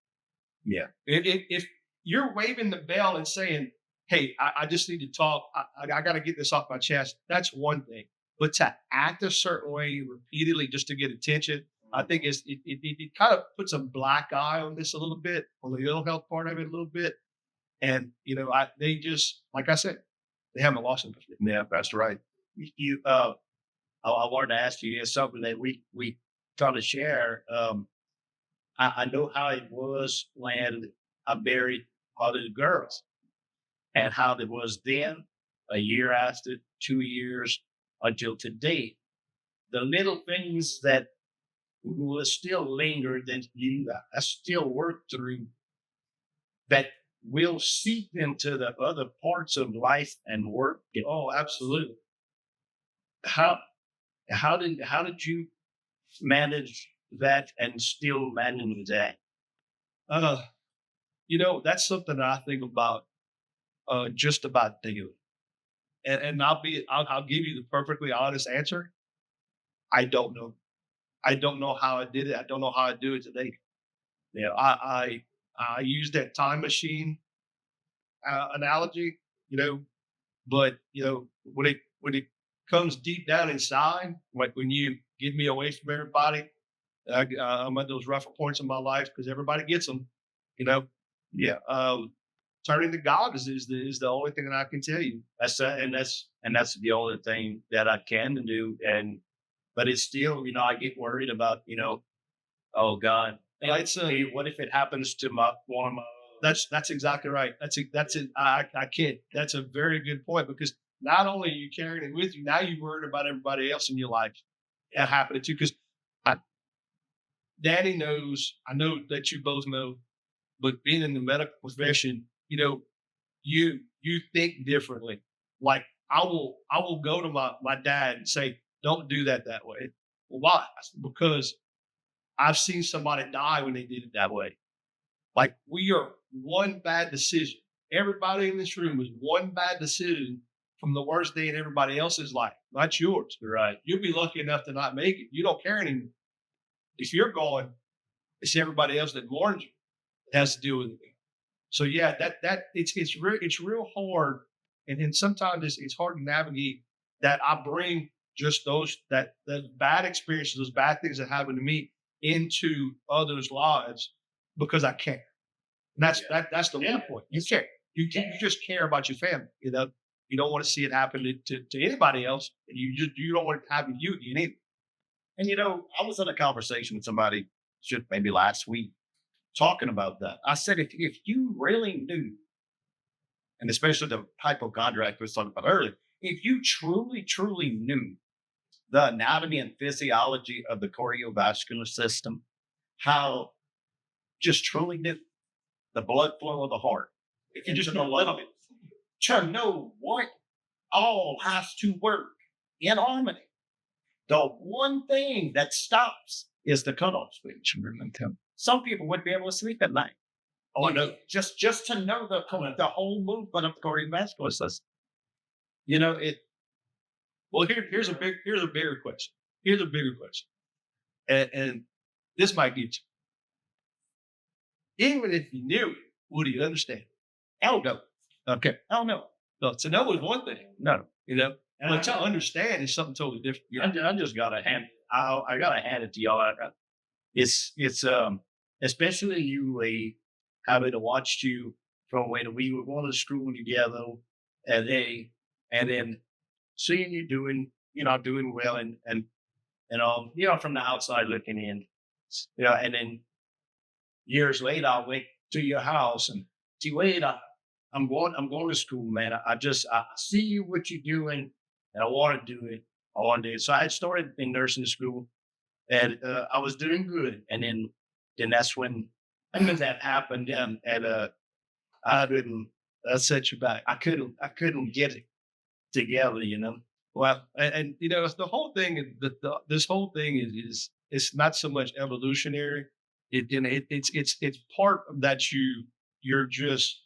Speaker 2: Yeah.
Speaker 3: If you're waving the bell and saying, "Hey, I just need to talk. I got to get this off my chest," that's one thing. But to act a certain way repeatedly just to get attention, I think it kind of puts a black eye on this a little bit, on the ill health part of it a little bit. And they just, like I said, they haven't lost it.
Speaker 2: Yeah, that's right. I wanted to ask you something that we try to share. I know how it was when I buried all the girls, and how it was then, a year after, 2 years until today. The little things that will still linger, that you still work through, that will seep into the other parts of life and work.
Speaker 3: Oh, absolutely.
Speaker 2: How did you manage that and still manage that?
Speaker 3: That's something that I think about just about daily. And I'll give you the perfectly honest answer. I don't know. I don't know how I did it. I don't know how I do it today. I use that time machine analogy, but when it comes deep down inside, like when you get me away from everybody, I'm at those rougher points in my life because everybody gets them,
Speaker 2: Yeah.
Speaker 3: Turning to God is the only thing that I can tell you.
Speaker 2: That's the only thing that I can do. But it's still, I get worried about, oh God, what if it happens to one of my?
Speaker 3: That's exactly right. That's it. I can't. That's a very good point, because not only are you carrying it with you, now you're worried about everybody else in your life that happening to. Because Daddy knows, I know that you both know, but being in the medical profession, you think differently. Like I will go to my dad and say, don't do that way. Well, why? I said, because I've seen somebody die when they did it that way. Like, we are one bad decision. Everybody in this room is one bad decision from the worst day in everybody else's life. Not yours.
Speaker 4: Right.
Speaker 3: You'll be lucky enough to not make it. You don't care anymore. If you're going, it's everybody else that mourns you that has to deal with it. So yeah, that it's real hard, and then sometimes it's hard to navigate that. I bring just those bad experiences, those bad things that happen to me into others' lives because I care. And that's the whole point. You care. You just care about your family. You know, you don't want to see it happen to anybody else. And you don't want it to happen to you either.
Speaker 2: And you know, I was in a conversation with somebody just maybe last week talking about that. I said, if you really knew, and especially the hypochondriac we was talking about earlier, if you truly, truly knew the anatomy and physiology of the cardiovascular system, how just truly knew the blood flow of the heart, if you just know a little bit, to know what all has to work in harmony. The one thing that stops is the cutoff switch. Some people wouldn't be able to sleep at night.
Speaker 3: Oh, I know.
Speaker 2: Just to know the whole movement of the cardiovascular system. You know, it.
Speaker 3: Well, here's a bigger question. Here's a bigger question. And this might get you. Even if you knew it, would you understand?
Speaker 2: Hell no.
Speaker 3: Okay.
Speaker 2: Hell no.
Speaker 3: No, to know is one thing.
Speaker 2: No.
Speaker 3: You know, but to understand is something totally different.
Speaker 4: I just gotta hand. I gotta hand it to y'all. It's especially you, Wade, having to watch you from when we were going to school together, and then seeing you doing well, and from the outside looking in, and then years later, I went to your house and see, Wade, I'm going to school, man. I see you, what you're doing, and I want to do it. So I had started in nursing school, and I was doing good. And then that's when that happened, and I couldn't set you back. I couldn't get it together, you know.
Speaker 3: Well, and you know, the whole thing. This whole thing is it's not so much evolutionary. It's part of that you're just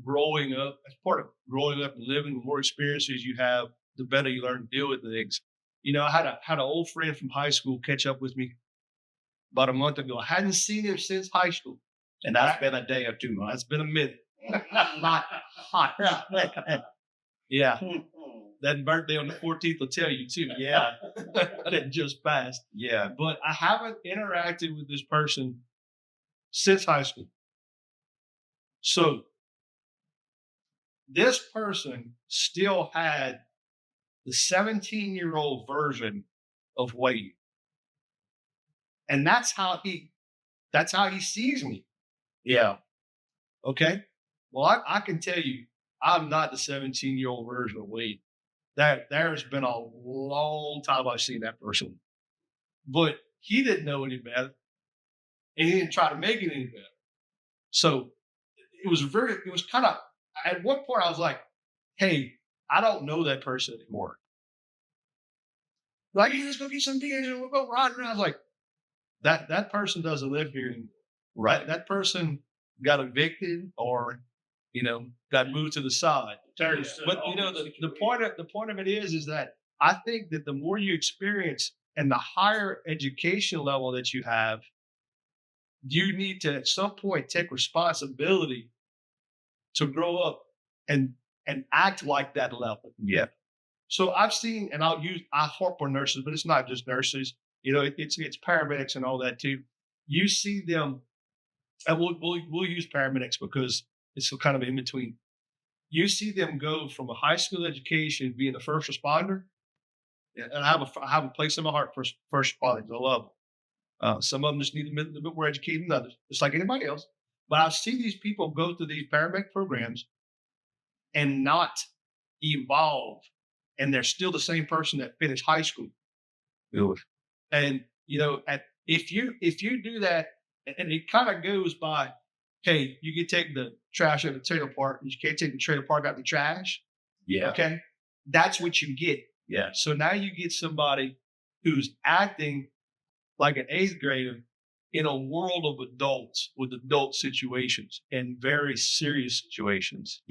Speaker 3: growing up. It's part of growing up and living. The more experiences you have, the better you learn to deal with things. You know, I had an old friend from high school catch up with me about a month ago. I hadn't seen him since high school,
Speaker 2: And that's been a day or 2 months.
Speaker 3: that's been a minute. Not hot. Yeah, that birthday on the 14th will tell you too.
Speaker 2: Yeah.
Speaker 3: That just passed.
Speaker 2: Yeah.
Speaker 3: But I haven't interacted with this person since high school. So this person still had the 17-year-old version of Wade. And that's how he sees me.
Speaker 2: Yeah.
Speaker 3: Okay. Well, I can tell you, I'm not the 17-year-old version of Wade. There's been a long time I've seen that person. But he didn't know any better. And he didn't try to make it any better. So it was kind of, at one point I was like, hey, I don't know that person anymore. Like, hey, let's go get some beers and we'll go riding around. I was like, that person doesn't live here anymore.
Speaker 2: Right.
Speaker 3: That person got evicted or, got moved to the side. But the point of it is that I think that the more you experience and the higher education level that you have, you need to at some point take responsibility to grow up and act like that level.
Speaker 2: Yeah.
Speaker 3: So I've seen, and I harp on nurses, but it's not just nurses. It's paramedics and all that too. You see them, and we'll use paramedics because it's kind of in between. You see them go from a high school education, being a first responder, and I have a place in my heart for first responders. I love them. Some of them just need a little bit more educated than others, just like anybody else. But I've seen these people go through these paramedic programs and not evolve, and they're still the same person that finished high school. And if you do that, and it kind of goes by, hey, you can take the trash out of the trailer park, and you can't take the trailer park out of the trash.
Speaker 2: Yeah.
Speaker 3: Okay. that's what you get.
Speaker 2: Yeah.
Speaker 3: So now you get somebody who's acting like an 8th grader in a world of adults with adult situations and very serious situations.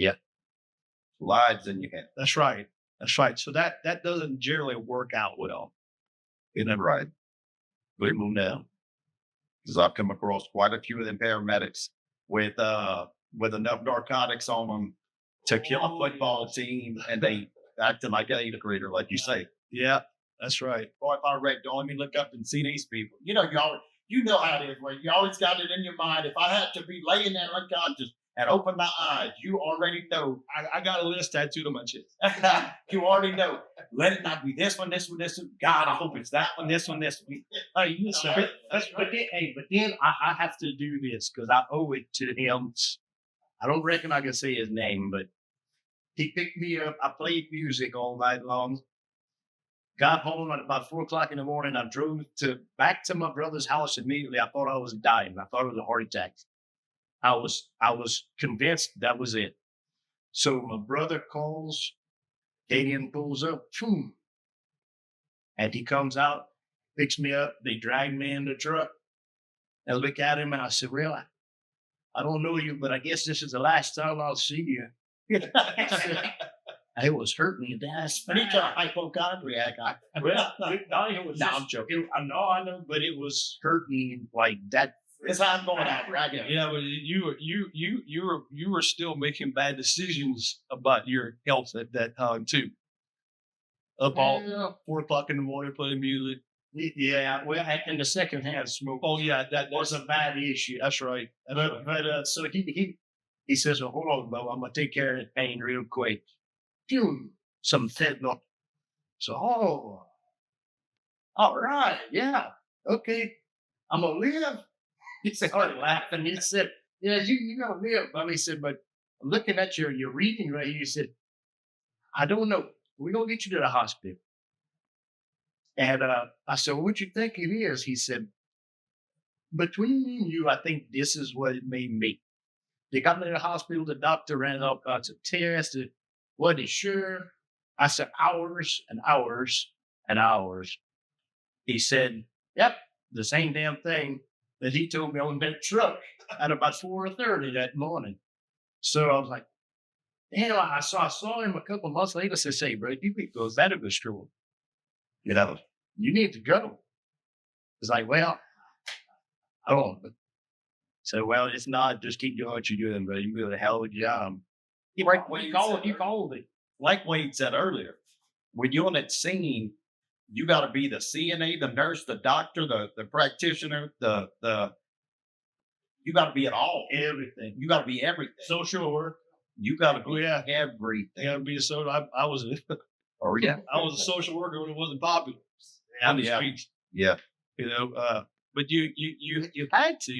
Speaker 2: Lives in your head.
Speaker 3: That's right. That's right. So that doesn't generally work out well.
Speaker 2: Isn't that right? We move now. Because I've come across quite a few of them paramedics with enough narcotics on them to kill a football team, and they acting like an 8th grader, like you say.
Speaker 3: Yeah, that's right.
Speaker 2: Boy, if I wreck, don't let me look up and see these people. You know, you know how it is, where you always got it in your mind. If I had to be laying there unconscious and open my eyes, you already know.
Speaker 3: I got a list tattooed on my chest.
Speaker 2: You already know. Let it not be this one, this one, this one. God, I hope it's that one, this one, this one.
Speaker 4: Hey, but then I have to do this because I owe it to him. I don't reckon I can say his name, but he picked me up. I played music all night long. Got home at about 4:00 in the morning. I drove back to my brother's house immediately. I thought I was dying. I thought it was a heart attack. I was convinced that was it. So my brother calls, Cadian pulls up, boom, and he comes out, picks me up. They drag me in the truck. I look at him and I said, well, I don't know you, but I guess this is the last time I'll see you. It was hurting me. That's
Speaker 2: But he's a hypochondriac.
Speaker 4: well, it was.
Speaker 2: No, I'm joking.
Speaker 4: I know, but it was hurting like that.
Speaker 2: It's how I'm going out, right?
Speaker 3: Yeah, but you were still making bad decisions about your health at that time too. Up all 4:00 in the morning playing music.
Speaker 4: Yeah, well, and the second hand smoke.
Speaker 3: Oh yeah, that
Speaker 4: was a bad issue.
Speaker 3: That's right.
Speaker 4: But so he says, well, hold on, Bo, I'm gonna take care of the pain real quick. Phew, some fentanyl. So, all right, yeah, okay, I'm gonna live. He started laughing. He said, yeah, you're gonna live. But he said, but I'm looking at your reading right here. He said, I don't know. We're gonna get you to the hospital. And I said, well, what you think it is? He said, between me and you, I think this is what it may be. They got me to the hospital. The doctor ran all kinds of tests. Wasn't sure. I said, hours and hours and hours. He said, yep, the same damn thing that he told me on that truck at about 4:30 that morning. So I was like, damn, I saw him a couple of months later. I said, say, bro, you people goes that a good story. You know, you need to go. It's like, well, I don't know. So, well, it's not. Just keep doing what you're doing, but you do a hell of a job. You called it.
Speaker 2: Like Wade said earlier, when you're on that scene, you got to be the CNA, the nurse, the doctor, the practitioner, you got to be it all.
Speaker 4: Everything.
Speaker 2: You got to be everything.
Speaker 4: Social work.
Speaker 2: You got to be
Speaker 3: yeah.
Speaker 2: everything.
Speaker 3: You gotta be a social. I was
Speaker 2: Oh yeah.
Speaker 3: I was a social worker when it wasn't popular on the streets.
Speaker 2: Yeah.
Speaker 3: You know, but you had to,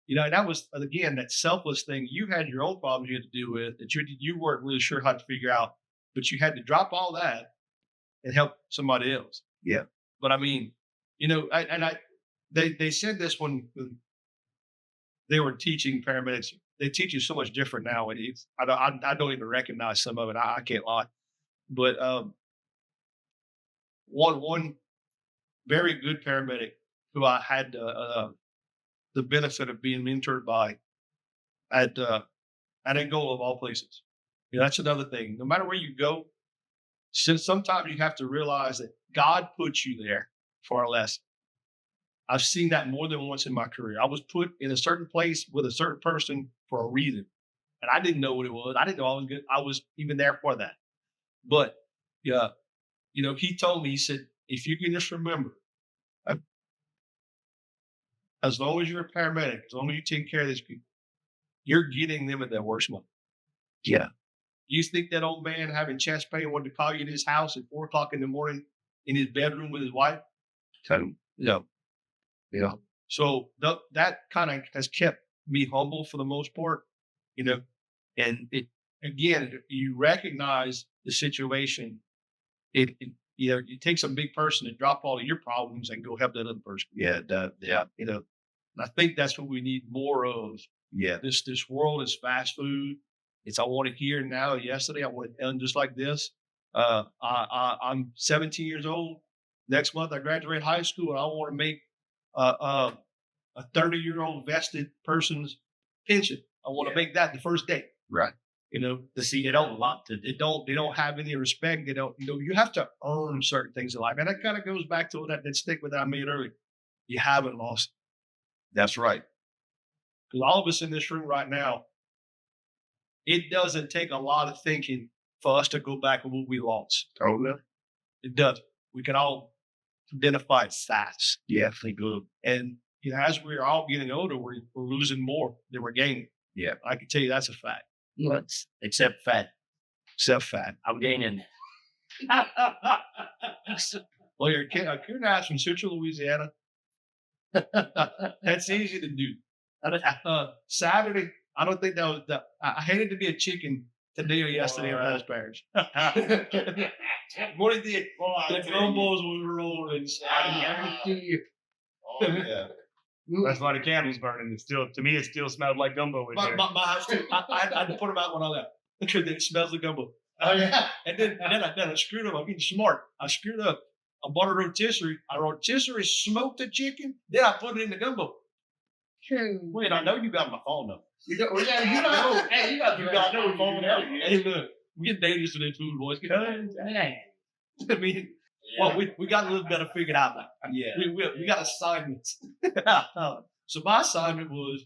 Speaker 3: you know, and that was again that selfless thing. You had your own problems you had to deal with that you weren't really sure how to figure out, but you had to drop all that and help somebody else.
Speaker 2: Yeah.
Speaker 3: But I mean, you know, they said this when they were teaching paramedics. They teach you so much different now. I don't even recognize some of it. I can't lie. But one very good paramedic who I had the benefit of being mentored by at Angola of all places. You know, that's another thing. No matter where you go, sometimes you have to realize that God put you there for a lesson. I've seen that more than once in my career. I was put in a certain place with a certain person for a reason. And I didn't know what it was. I didn't know I was good. I was even there for that. But yeah, you know, he told me, he said, if you can just remember, as long as you're a paramedic, as long as you take care of these people, you're getting them at their worst moment.
Speaker 2: Yeah.
Speaker 3: You think that old man having chest pain wanted to call you to his house at 4:00 in the morning in his bedroom with his wife? No. Yeah. So that kind of has kept me humble for the most part, you know, and again, you recognize the situation. It takes a big person to drop all of your problems and go help that other person.
Speaker 2: Yeah.
Speaker 3: You know, and I think that's what we need more of.
Speaker 2: Yeah.
Speaker 3: This world is fast food. It's I want it here now, yesterday. I want it done just like this. I'm 17 years old. Next month, I graduate high school, and I want to make a 30-year-old vested person's pension. I want to make that the first day.
Speaker 2: Right.
Speaker 3: You know, to see they don't have any respect. They don't, you have to earn certain things in life. And that kind of goes back to that statement that I made earlier. You haven't lost.
Speaker 2: That's right.
Speaker 3: Because all of us in this room right now, it doesn't take a lot of thinking for us to go back on what we lost.
Speaker 2: Totally.
Speaker 3: It doesn't. We can all identify it fast.
Speaker 2: Yeah, they do.
Speaker 3: And as we're all getting older, we're losing more than we're gaining.
Speaker 2: Yeah.
Speaker 3: I can tell you that's a fact.
Speaker 2: Except fat.
Speaker 3: Except fat.
Speaker 2: I'm gaining.
Speaker 3: Well, you're a from Central Louisiana. That's easy to do. Saturday, I don't think that was that. I hated to be a chicken today or yesterday on those bears. What did the gumbos were rolling?
Speaker 2: Oh, yeah.
Speaker 5: That's why the candle's burning. It still, to me, it still smelled like gumbo in there.
Speaker 3: My house, I had to put them out when I left because it smells like gumbo.
Speaker 2: Oh, yeah.
Speaker 3: And then I screwed up. I'm being smart. I screwed up. I bought a rotisserie. I rotisserie smoked the chicken. Then I put it in the gumbo.
Speaker 2: Wait, I know you got my phone number.
Speaker 3: You got my phone number. Hey, look, we get dangerous with this food, boys. I mean, well, we got a little better figured out now.
Speaker 2: Yeah.
Speaker 3: We got assignments. So my assignment was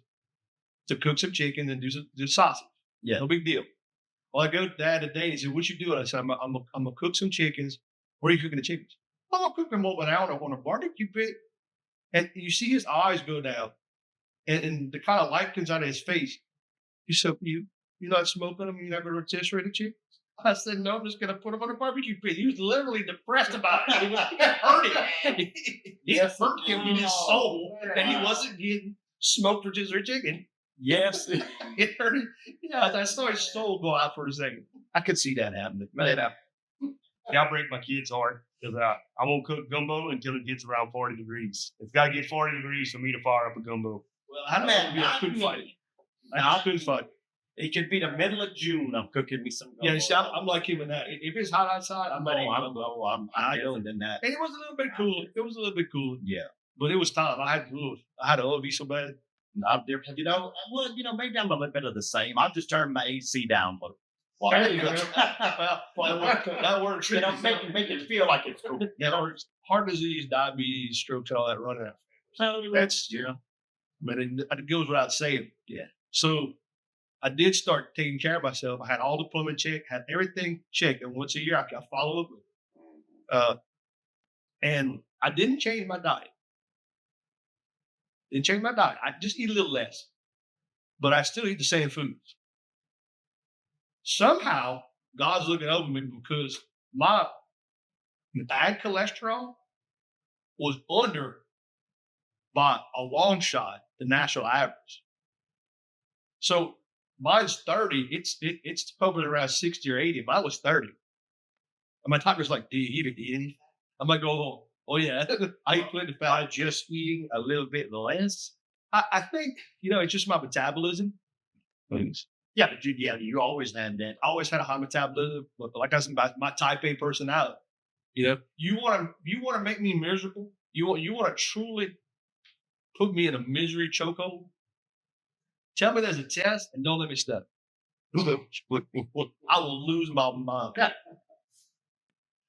Speaker 3: to cook some chicken and do sausage.
Speaker 2: Yeah.
Speaker 3: No big deal. Well, I go to Dad today and he said, "What you doing?" I said, I'm gonna cook some chickens. Where are you cooking the chickens? I'm gonna cook them over an hour on a barbecue pit. And you see his eyes go down. And the kind of light comes out of his face. He said, "You're not smoking them? You're not going to rotisserie the chicken?" I said, "No, I'm just going to put them on a barbecue pit." He was literally depressed about it. He was hurting. It hurt him in his soul that he wasn't getting smoked rotisserie chicken.
Speaker 2: Yes.
Speaker 3: It hurt him. I saw his soul go out for a second.
Speaker 2: I could see that happening.
Speaker 5: Y'all break my kids' heart because I won't cook gumbo until it gets around 40 degrees. It's got to get 40 degrees for me to fire up a gumbo.
Speaker 3: Well, I don't know. I couldn't fight it. I couldn't fight it.
Speaker 2: It could be the middle of June. I'm cooking me some.
Speaker 3: Yeah, you see, I'm like him in that. If it's hot outside, I'm not.
Speaker 2: I'm higher than that.
Speaker 3: And it was a little bit cool. It was a little bit cool.
Speaker 2: Yeah,
Speaker 3: but it was time. I had to love you so bad.
Speaker 2: I'm different. Maybe I'm a little bit of the same. I've just turned my AC down, but
Speaker 3: there you go. That works.
Speaker 2: Make it feel like it's cool.
Speaker 3: Heart disease, diabetes, strokes, all that running out.
Speaker 2: So
Speaker 3: that's but it goes without saying.
Speaker 2: Yeah.
Speaker 3: So I did start taking care of myself. I had all the plumbing checked, had everything checked, and once a year I follow up. And I didn't change my diet. I just eat a little less, but I still eat the same foods. Somehow God's looking over me because my bad cholesterol was under by a long shot the national average. So mine's 30. It's probably around 60 or 80. Mine was 30. And my doctor's like, "Do you eat anything?" I'm like, oh yeah, I eat plenty of fat.
Speaker 2: By just eating a little bit less.
Speaker 3: I think it's just my metabolism.
Speaker 2: Yeah, but you always had that.
Speaker 3: I always had a high metabolism, but like I said, my type A personality. You want to make me miserable. You want to truly put me in a misery chokehold. Tell me there's a test and don't let me study. I will lose my mind.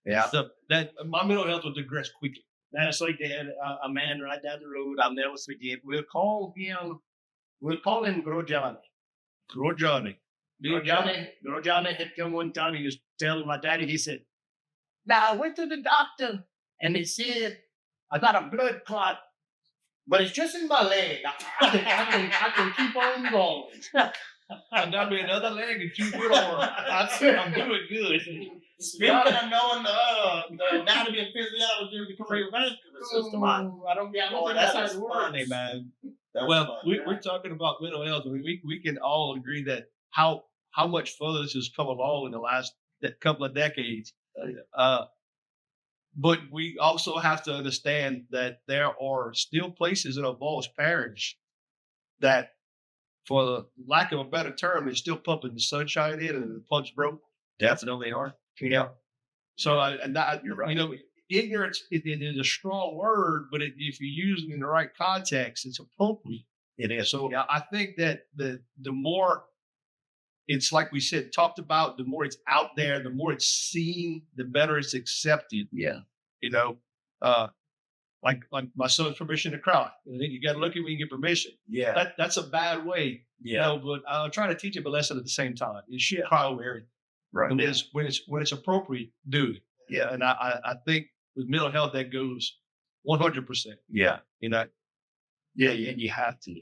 Speaker 2: Yeah.
Speaker 3: So that my mental health will digress quickly.
Speaker 2: That's like they had a man right down the road. I'll never forget. We'll call him Gro Johnny.
Speaker 3: Gro Johnny.
Speaker 2: Gro Johnny had come one time. He was telling my daddy. He said, "Now I went to the doctor and they said I got a blood clot, but it's just in my leg. I can keep on going."
Speaker 3: And that'll be another leg and 2 good arms. I said, I'm doing good.
Speaker 2: Speaking of knowing the anatomy and physiology of the cardiovascular system, I don't think that's funny, man.
Speaker 3: We're talking about mental health. I mean, we can all agree that how much further this has come along in the last couple of decades. But we also have to understand that there are still places in a Walsh parish that, for the lack of a better term, they're still pumping the sunshine in and the pumps broke.
Speaker 2: Definitely are.
Speaker 3: Yeah. So
Speaker 2: You're right.
Speaker 3: you know, ignorance it is a strong word, but if you use it in the right context, it's appropriate.
Speaker 2: It is.
Speaker 3: So I think that the more it's like we said, talked about, the more it's out there, the more it's seen, the better it's accepted.
Speaker 2: Yeah.
Speaker 3: You know, like my son's permission to cry. You got to look at me and get permission.
Speaker 2: Yeah.
Speaker 3: That's a bad way.
Speaker 2: Yeah.
Speaker 3: You know, but I'm trying to teach him a lesson at the same time. You should cry over everything.
Speaker 2: Right.
Speaker 3: And when it's appropriate, do it.
Speaker 2: Yeah.
Speaker 3: And I think with mental health that goes 100%.
Speaker 2: Yeah.
Speaker 3: You know,
Speaker 2: Yeah. Yeah. You have to.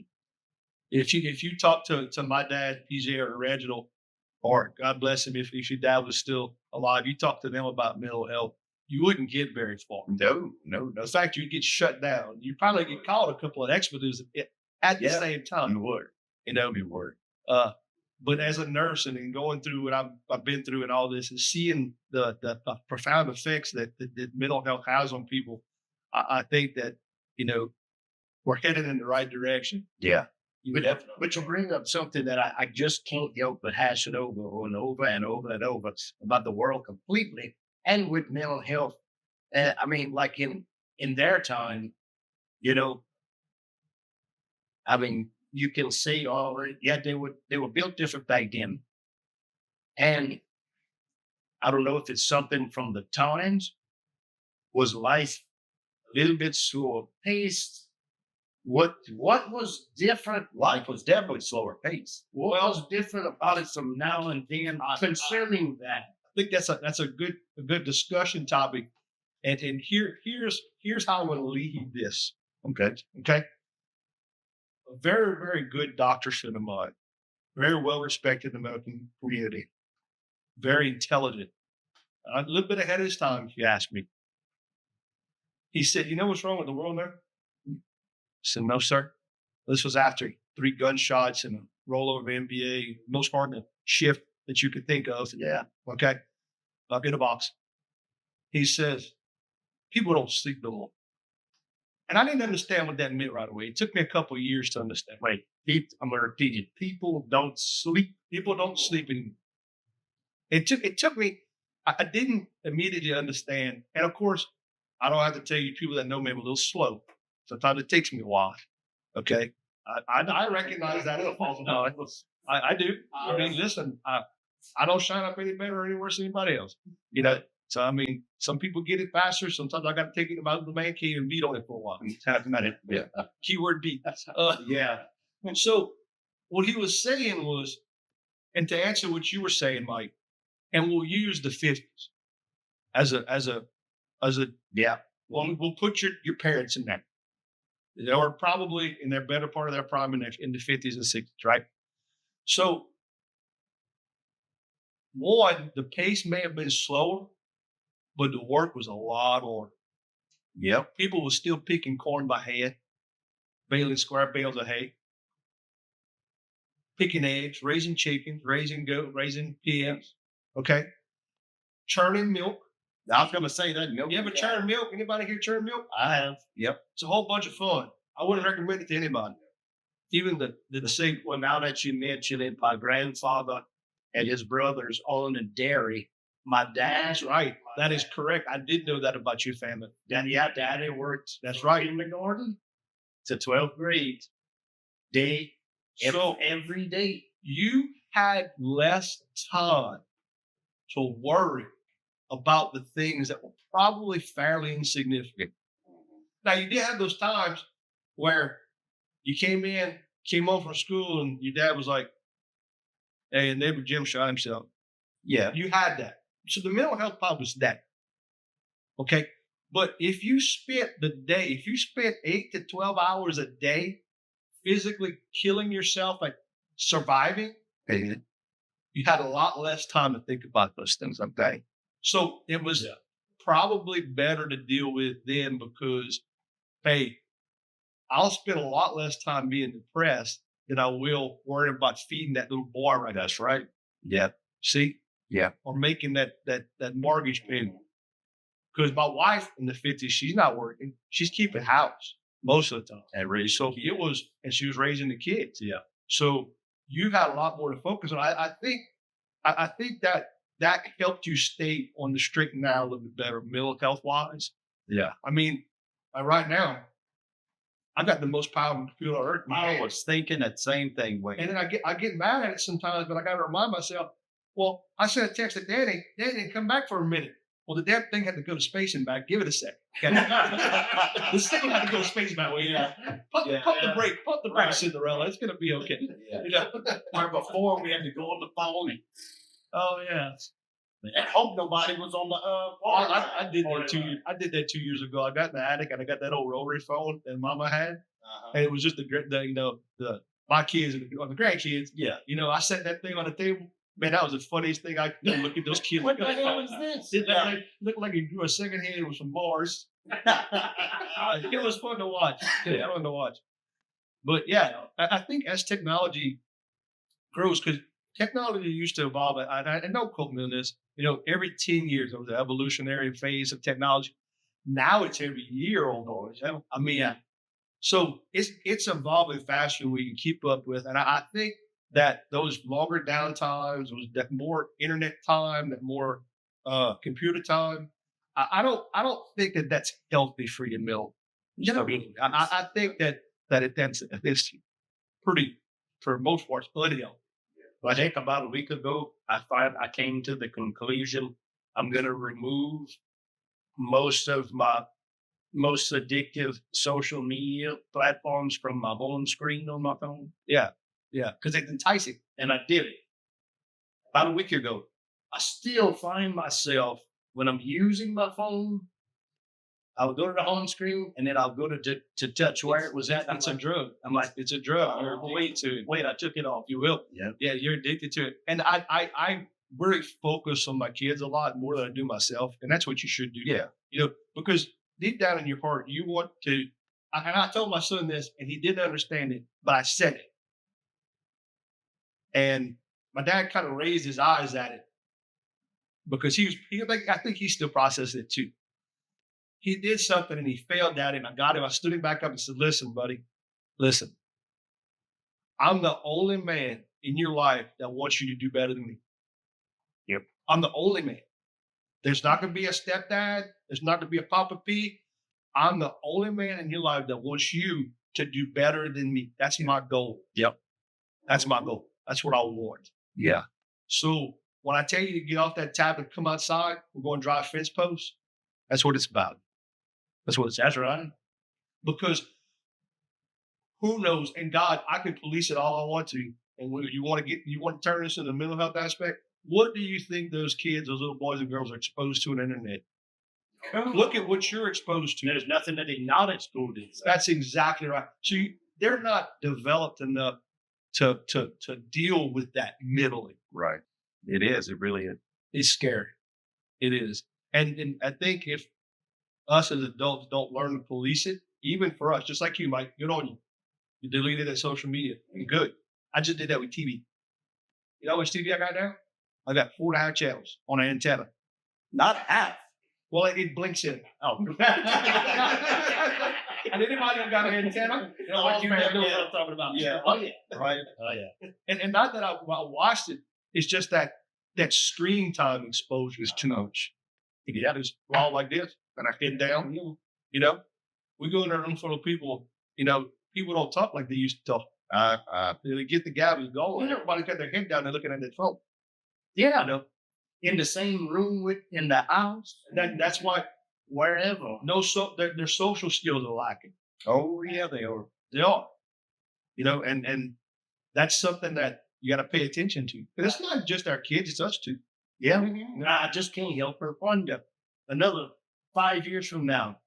Speaker 3: if you talk to my dad, PJ or Reginald, or God bless him if your dad was still alive, you talk to them about mental health, you wouldn't get very far.
Speaker 2: No.
Speaker 3: In fact, you'd get shut down. You'd probably get called a couple of expletives at the same time.
Speaker 2: You would.
Speaker 3: You know,
Speaker 2: You would.
Speaker 3: but as a nurse and going through what I've been through and all this, and seeing the profound effects that mental health has on people, I think that, you know, we're headed in the right direction.
Speaker 2: Yeah.
Speaker 4: But you bring up something that I just can't help but hash it over and over and over and over about the world completely and with mental health. I mean, like in their time, you know, I mean, you can see they were built different back then. And I don't know if it's something from the times. Was life a little bit slower paced? What was different?
Speaker 2: Life was definitely slower paced.
Speaker 4: What was different about it from now and then concerning that?
Speaker 3: I think that's a good discussion topic. And here's how I'm going to lead this.
Speaker 2: Okay.
Speaker 3: Okay. A very, very good doctor friend of mine, very well respected in the American community, very intelligent, a little bit ahead of his time, if you ask me. He said, "You know what's wrong with the world now?" I said, "No, sir." This was after 3 gunshots and a rollover of NBA, most hard shift that you could think of.
Speaker 2: Yeah.
Speaker 3: Okay. In a box. He says, "People don't sleep no more." And I didn't understand what that meant right away. It took me a couple of years to understand.
Speaker 2: Wait, I'm going to repeat it. People don't sleep.
Speaker 3: People don't sleep anymore. It took me, I didn't immediately understand. And of course, I don't have to tell you, people that know me, I'm a little slow. Sometimes it takes me a while. Okay. I recognize that as a fault. No, I do. I mean, listen, I don't shine up any better or any worse than anybody else. You know, so I mean, some people get it faster. Sometimes I got to take it about the man cave and beat on it for a while.
Speaker 2: Yeah.
Speaker 3: Keyword beat.
Speaker 2: Yeah.
Speaker 3: And so what he was saying was, and to answer what you were saying, Mike, and we'll use the 50s as a
Speaker 2: Yeah.
Speaker 3: well, we'll put your parents in that. They were probably in their better part of their prime in the 50s and 60s, right? So one, the pace may have been slower, but the work was a lot harder.
Speaker 2: Yep.
Speaker 3: People were still picking corn by hand, baling square bales of hay, picking eggs, raising chickens, raising goat, raising pigs. Okay, churning milk.
Speaker 2: I was going to say that. Milk.
Speaker 3: You ever churn milk? Anybody here churn milk?
Speaker 2: I have. Yep.
Speaker 3: It's a whole bunch of fun. I wouldn't recommend it to anybody. Even the same.
Speaker 4: Well, now that you mention it, my grandfather and his brothers owned a dairy. My
Speaker 3: That's
Speaker 4: dad,
Speaker 3: right. That is correct. I did know that about your family.
Speaker 4: daddy worked.
Speaker 3: That's right.
Speaker 4: In the garden to 12th grade.
Speaker 3: So
Speaker 4: Every day.
Speaker 3: you had less time to worry about the things that were probably fairly insignificant. Now, you did have those times where you came home from school, and your dad was like, "Hey, neighbor Jim shot himself."
Speaker 2: Yeah.
Speaker 3: You had that. So the mental health part was that. Okay. But if you spent 8 to 12 hours a day physically killing yourself at surviving, you had a lot less time to think about those things. Okay. So it was probably better to deal with then because, hey, I'll spend a lot less time being depressed than I will worrying about feeding that little boy right now.
Speaker 2: That's right. Yeah.
Speaker 3: See?
Speaker 2: Yeah.
Speaker 3: Or making that mortgage payment. Because my wife in the 50s, she's not working. She's keeping house most of the time.
Speaker 2: And really,
Speaker 3: So and she was raising the kids.
Speaker 2: Yeah.
Speaker 3: So you had a lot more to focus on. I think that that helped you stay on the straight and narrow a little bit better, mental health wise.
Speaker 2: Yeah.
Speaker 3: I mean, right now, I got the most power on the computer on earth.
Speaker 2: I was thinking that same thing, Wade.
Speaker 3: And then I get mad at it sometimes, but I got to remind myself, well, I sent a text to Danny. Danny didn't come back for a minute. Well, the damn thing had to go to space and back. Give it a sec. Okay? The thing had to go to space back. Well, pump the brake. Pump the brake, Cinderella. It's going to be okay.
Speaker 2: Yeah.
Speaker 3: You know?
Speaker 2: Where before we had to go on the phone and
Speaker 3: Oh, yeah.
Speaker 2: hope nobody was on the
Speaker 3: I did that 2 years. I did that 2 years ago. I got in the attic and I got that old rotary phone that Mama had, and it was just my kids and the grandkids.
Speaker 2: Yeah.
Speaker 3: I set that thing on the table. Man, that was the funniest thing I could look at those kids.
Speaker 2: What the hell is this?
Speaker 3: It looked like he drew a second hand with some bars. It was fun to watch. It was fun to watch. But yeah, I think as technology grows, because technology used to evolve, and don't quote me on this, every 10 years there was an evolutionary phase of technology. Now it's every year almost. I mean, so it's evolving faster than we can keep up with. And I think that those longer downtimes, that more internet time, that more computer time, I don't think that that's healthy for your mental. I think it's pretty, for most parts, unhealthy.
Speaker 4: I think about a week ago, I came to the conclusion I'm going to remove most of my most addictive social media platforms from my home screen on my phone.
Speaker 3: Yeah, because it's enticing.
Speaker 4: And I did it about a week ago. I still find myself when I'm using my phone, I'll go to the home screen and then I'll go to touch where it was at.
Speaker 3: It's a drug.
Speaker 4: I'm like,
Speaker 3: It's a drug. You're addicted to it.
Speaker 4: wait, I took it off.
Speaker 3: You will.
Speaker 2: Yeah.
Speaker 3: Yeah, you're addicted to it. And I really focus on my kids a lot more than I do myself. And that's what you should do.
Speaker 2: Yeah.
Speaker 3: Because deep down in your heart, you want to, and I told my son this, and he didn't understand it, but I said it. And my dad kind of raised his eyes at it because I think he still processed it too. He did something and he failed at it, and I got him. I stood him back up and said, listen, buddy, listen. I'm the only man in your life that wants you to do better than me.
Speaker 2: Yep.
Speaker 3: I'm the only man. There's not going to be a stepdad. There's not going to be a Papa P. I'm the only man in your life that wants you to do better than me. That's my goal.
Speaker 2: Yep.
Speaker 3: That's my goal. That's what I want.
Speaker 2: Yeah.
Speaker 3: So when I tell you to get off that tab and come outside, we're going to drive fence posts. That's what it's about. That's right. Because who knows? And God, I can police it all I want to. And when you want to turn this into the mental health aspect, what do you think those kids, those little boys and girls are exposed to on the internet? Look at what you're exposed to.
Speaker 4: There's nothing that they're not exposed to.
Speaker 3: That's exactly right. So they're not developed enough to deal with that mentally.
Speaker 2: Right. It is. It really is.
Speaker 3: It's scary. It is. And I think if us as adults don't learn to police it, even for us, just like you, Mike, good on you. You deleted that social media. You're good. I just did that with TV. You know how much TV I got now? I got 4.5 channels on an antenna.
Speaker 2: Not half.
Speaker 3: Well, it blinks in.
Speaker 2: Oh.
Speaker 3: And anybody who got an antenna,
Speaker 4: Like you know what
Speaker 3: yeah.
Speaker 4: I'm talking about.
Speaker 2: Yeah.
Speaker 4: Oh, yeah.
Speaker 2: Right. Oh, yeah.
Speaker 3: And not that I watched it, it's just that screen time exposure is too much. Yeah, there's all like this, and I head down. We go in a room full of people. People don't talk like they used to talk. They get the gabbers going. Everybody's got their head down and looking at their phone.
Speaker 4: Yeah. In the same room in the house.
Speaker 3: That's why
Speaker 4: Wherever.
Speaker 3: their social skills are lacking.
Speaker 2: Oh, yeah, they are.
Speaker 3: They are. And that's something that you got to pay attention to. And it's not just our kids; it's us too.
Speaker 2: Yeah.
Speaker 4: I just can't help but wonder. Another 5 years from now,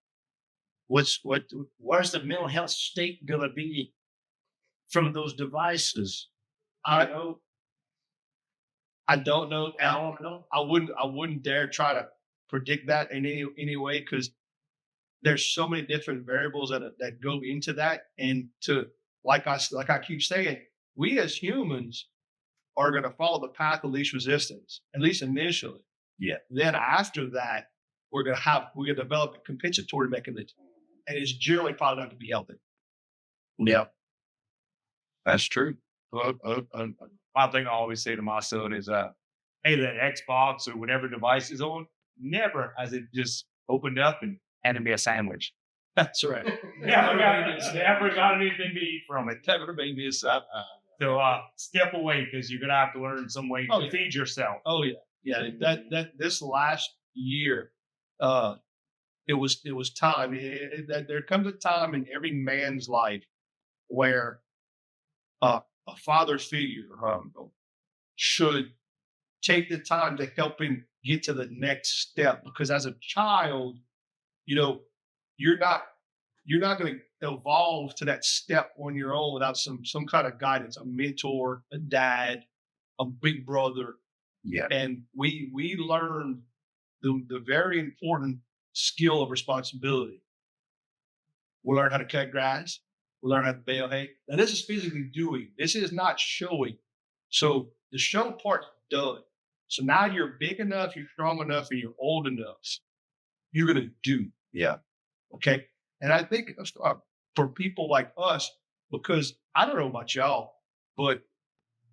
Speaker 4: where's the mental health state gonna be from those devices?
Speaker 3: I don't know.
Speaker 4: I don't know.
Speaker 3: I wouldn't dare try to predict that in any way, because there's so many different variables that go into that. And like I keep saying, we as humans are going to follow the path of least resistance, at least initially.
Speaker 2: Yeah.
Speaker 3: Then after that, we're going to develop a compensatory mechanism, and it's generally probably not going to be healthy.
Speaker 2: Yeah. That's true.
Speaker 5: One thing I always say to my son is, hey, that Xbox or whatever device is on, never has it just opened up and handed me a sandwich.
Speaker 3: That's right.
Speaker 5: Never got anything to eat from it.
Speaker 3: Never made me a side.
Speaker 5: So step away because you're gonna have to learn some way to feed yourself.
Speaker 3: Oh yeah, yeah. That this last year, it was time. There comes a time in every man's life where a father figure should take the time to help him get to the next step. Because as a child, you're not going to evolve to that step on your own without some kind of guidance, a mentor, a dad, a big brother.
Speaker 2: Yeah.
Speaker 3: And we learned the very important skill of responsibility. We learn how to cut grass. We learn how to bale hay. Now this is physically doing. This is not showing. So the show part's done. So now you're big enough, you're strong enough, and you're old enough. You're going to do.
Speaker 2: Yeah.
Speaker 3: Okay. And I think for people like us, because I don't know about y'all, but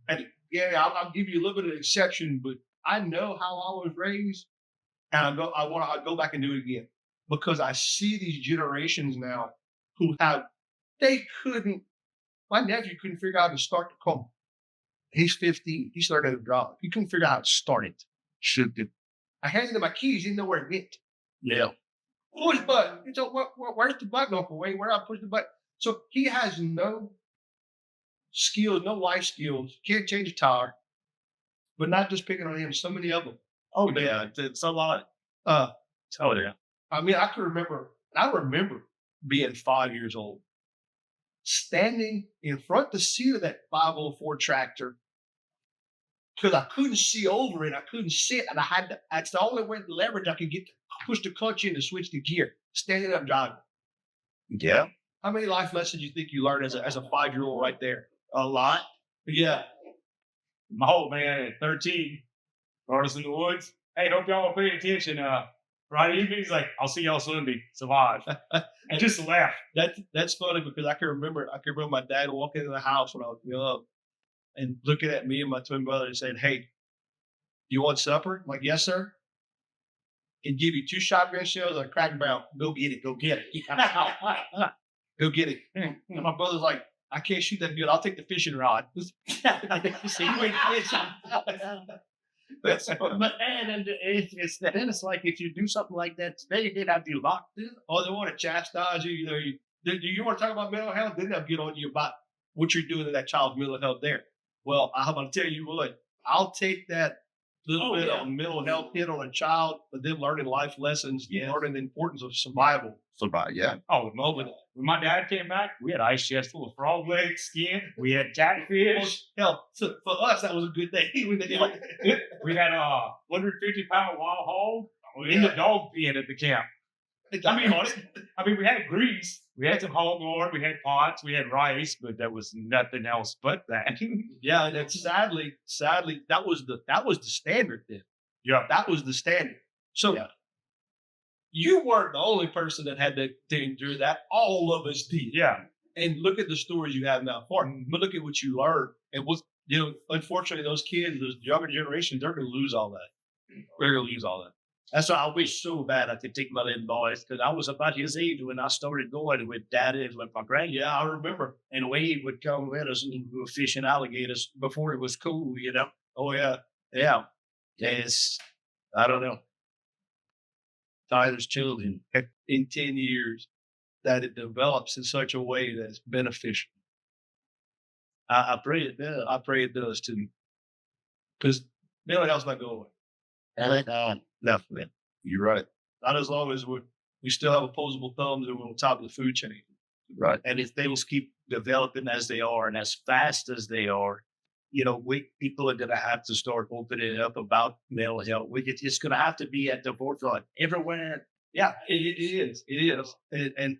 Speaker 3: I'll give you a little bit of an exception, but I know how I was raised, and I go back and do it again because I see these generations now who my nephew couldn't figure out how to start the car. He's 15. He started to drive. He couldn't figure out how to start it. I handed him my keys. He didn't know where it went.
Speaker 2: Yeah.
Speaker 3: Push button. So where's the button, Uncle Wade? Where do I push the button? So he has no skills, no life skills. Can't change a tire. But not just picking on him. So many of them.
Speaker 2: Oh yeah, it's a lot.
Speaker 3: Oh
Speaker 2: yeah.
Speaker 3: I mean, I remember being 5 years old, standing in front the seat of that 504 tractor because I couldn't see over it. I couldn't sit, and that's the only way leverage I could get to push the clutch in to switch the gear. Standing up driving.
Speaker 2: Yeah.
Speaker 3: How many life lessons do you think you learned as a 5-year-old right there?
Speaker 2: A lot.
Speaker 3: Yeah.
Speaker 5: My old man at 13 brought us in the woods. Hey, hope y'all are paying attention. Friday evening, he's like, I'll see y'all Sunday. Survive. And just laugh.
Speaker 3: That's funny because I can remember my dad walking into the house when I was young and looking at me and my twin brother and saying, "Hey, you want supper?" I'm like, "Yes, sir." And give you 2 shotgun shells and a cracker barrel. Go get it. Go get it. Go get it. And my brother's like, "I can't shoot that good. I'll take the fishing rod."
Speaker 2: That's and it's like if you do something like that today, they'd have you locked in.
Speaker 3: Oh, they want to chastise you. Do you want to talk about mental health? Then they'll get on you about what you're doing to that child's mental health there. Well, I'm going to tell you what, I'll take that little bit of mental health hit on a child, but then learning life lessons, learning the importance of survival.
Speaker 2: Yeah.
Speaker 5: Oh, when my dad came back, we had ice chests full of frog legs, skin. We had catfish.
Speaker 3: Hell, for us, that was a good day.
Speaker 5: We had a 150-pound wild hog in the dog pen at the camp. I mean, we had grease. We had some hog lard. We had pots. We had rice, but there was nothing else but that.
Speaker 3: Yeah, and sadly, that was the standard then.
Speaker 5: Yeah,
Speaker 3: that was the standard. So you weren't the only person that had to endure that. All of us did.
Speaker 5: Yeah.
Speaker 3: And look at the stories you have now, but look at what you learned. And unfortunately, those kids, those younger generations, they're going to lose all that. They're going to lose all that.
Speaker 2: That's why I wish so bad I could take my little boys because I was about his age when I started going with daddy and with my granddad.
Speaker 3: Yeah, I remember.
Speaker 2: And Wade would come with us and we were fishing alligators before it was cool,
Speaker 3: Oh, yeah.
Speaker 2: Yeah. Yes. I don't know. Tyler's children
Speaker 3: in 10 years that it develops in such a way that's beneficial.
Speaker 2: I pray it does.
Speaker 3: I pray it does too. Because mental health's not going away.
Speaker 2: Definitely.
Speaker 3: You're right. Not as long as we still have opposable thumbs and we're on top of the food chain.
Speaker 2: Right. And if things keep developing as they are and as fast as they are, people are going to have to start opening up about mental health. It's going to have to be at the forefront everywhere.
Speaker 3: Yeah, it is. It is. And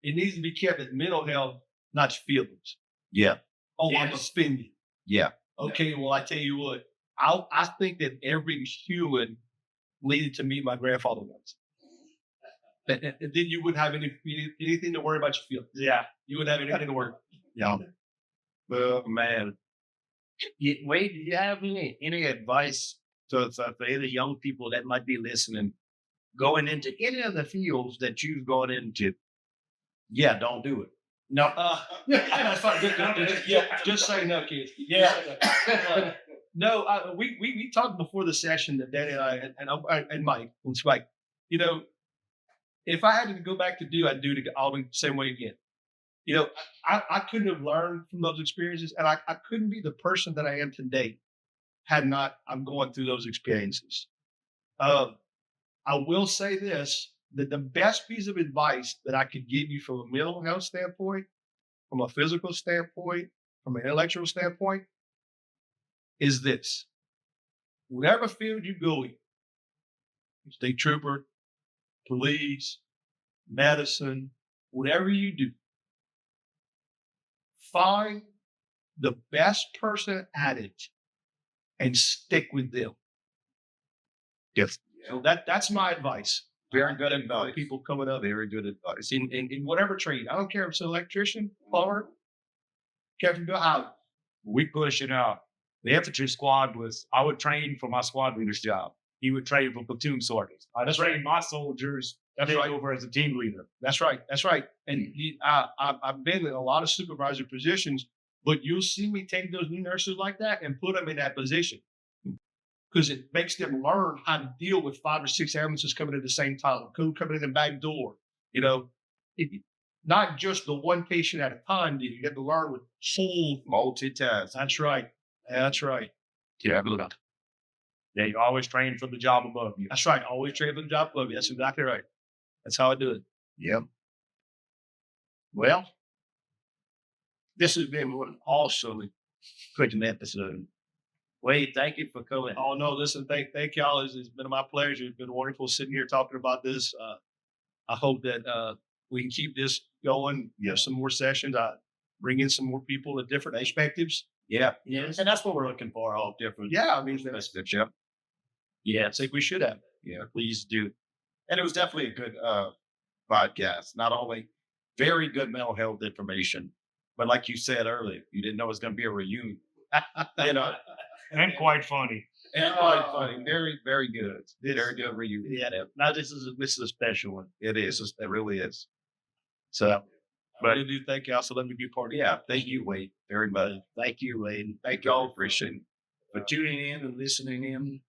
Speaker 3: it needs to be kept as mental health, not feelings.
Speaker 2: Yeah.
Speaker 3: Oh, I'm offended.
Speaker 2: Yeah.
Speaker 3: Okay, well, I tell you what, I think that every human needed to meet my grandfather once. And then you wouldn't have anything to worry about your feelings.
Speaker 2: Yeah.
Speaker 3: You wouldn't have anything to worry.
Speaker 2: Yeah. Well, man.
Speaker 4: Wade, do you have any advice for any young people that might be listening, going into any of the fields that you've gone into?
Speaker 2: Yeah, don't do it.
Speaker 4: No, that's fine. Just say no, kids.
Speaker 2: Yeah.
Speaker 3: No, we talked before the session that Danny and I and Mike. It's like, you know, if I had to go back to do, I'd do it all the same way again. You know, I couldn't have learned from those experiences, and I couldn't be the person that I am today had not I'm going through those experiences. I will say this, that the best piece of advice that I could give you from a mental health standpoint, from a physical standpoint, from an intellectual standpoint, is this. Whatever field you go in, state trooper, police, medicine, whatever you do, find the best person at it and stick with them.
Speaker 2: Yes.
Speaker 3: So that's my advice.
Speaker 2: Very good
Speaker 3: For
Speaker 2: advice.
Speaker 3: people coming up
Speaker 2: Very good advice.
Speaker 3: in whatever trade. I don't care if it's an electrician, plumber, care if you go how.
Speaker 5: We push it out. The infantry squad I would train for my squad leader's job. He would train for platoon sergeants. I trained my soldiers
Speaker 3: That's
Speaker 5: take
Speaker 3: right.
Speaker 5: over as a team leader.
Speaker 3: That's right. That's right. And I've been in a lot of supervisor positions, but you'll see me take those new nurses like that and put them in that position because it makes them learn how to deal with 5 or 6 ambulances coming at the same time, code coming in the back door. You know, not just the one patient at a time. You get to learn with whole
Speaker 2: Multitask.
Speaker 3: That's right. That's right.
Speaker 2: Yeah.
Speaker 5: Yeah, you always train for the job above you.
Speaker 3: That's right. Always train for the job above you. That's exactly right. That's how I do it.
Speaker 2: Yep.
Speaker 3: Well, this has been an awesome
Speaker 2: Quick episode.
Speaker 4: Wade, thank you for coming.
Speaker 3: Oh no, listen, thank y'all. It's been my pleasure. It's been wonderful sitting here talking about this. I hope that we can keep this going. You know, some more sessions. Bring in some more people with different perspectives.
Speaker 2: Yeah.
Speaker 4: Yes, and that's what we're looking for. All different.
Speaker 3: Yeah, I mean,
Speaker 2: That's good. Yep.
Speaker 3: I think we should have.
Speaker 2: Yeah. Please do. And it was definitely a good podcast. Not only very good mental health information, but like you said earlier, you didn't know it was going to be a reunion. You know,
Speaker 5: And quite funny.
Speaker 2: and quite funny. Very, very good. Very good reunion.
Speaker 4: Yeah. Now this is a special one.
Speaker 2: It is. It really is. So,
Speaker 3: But I do thank y'all for letting me be a part of it.
Speaker 2: yeah, thank you, Wade, very much.
Speaker 4: Thank you, Wade.
Speaker 2: Thank y'all. Appreciate it.
Speaker 4: For tuning in and listening in.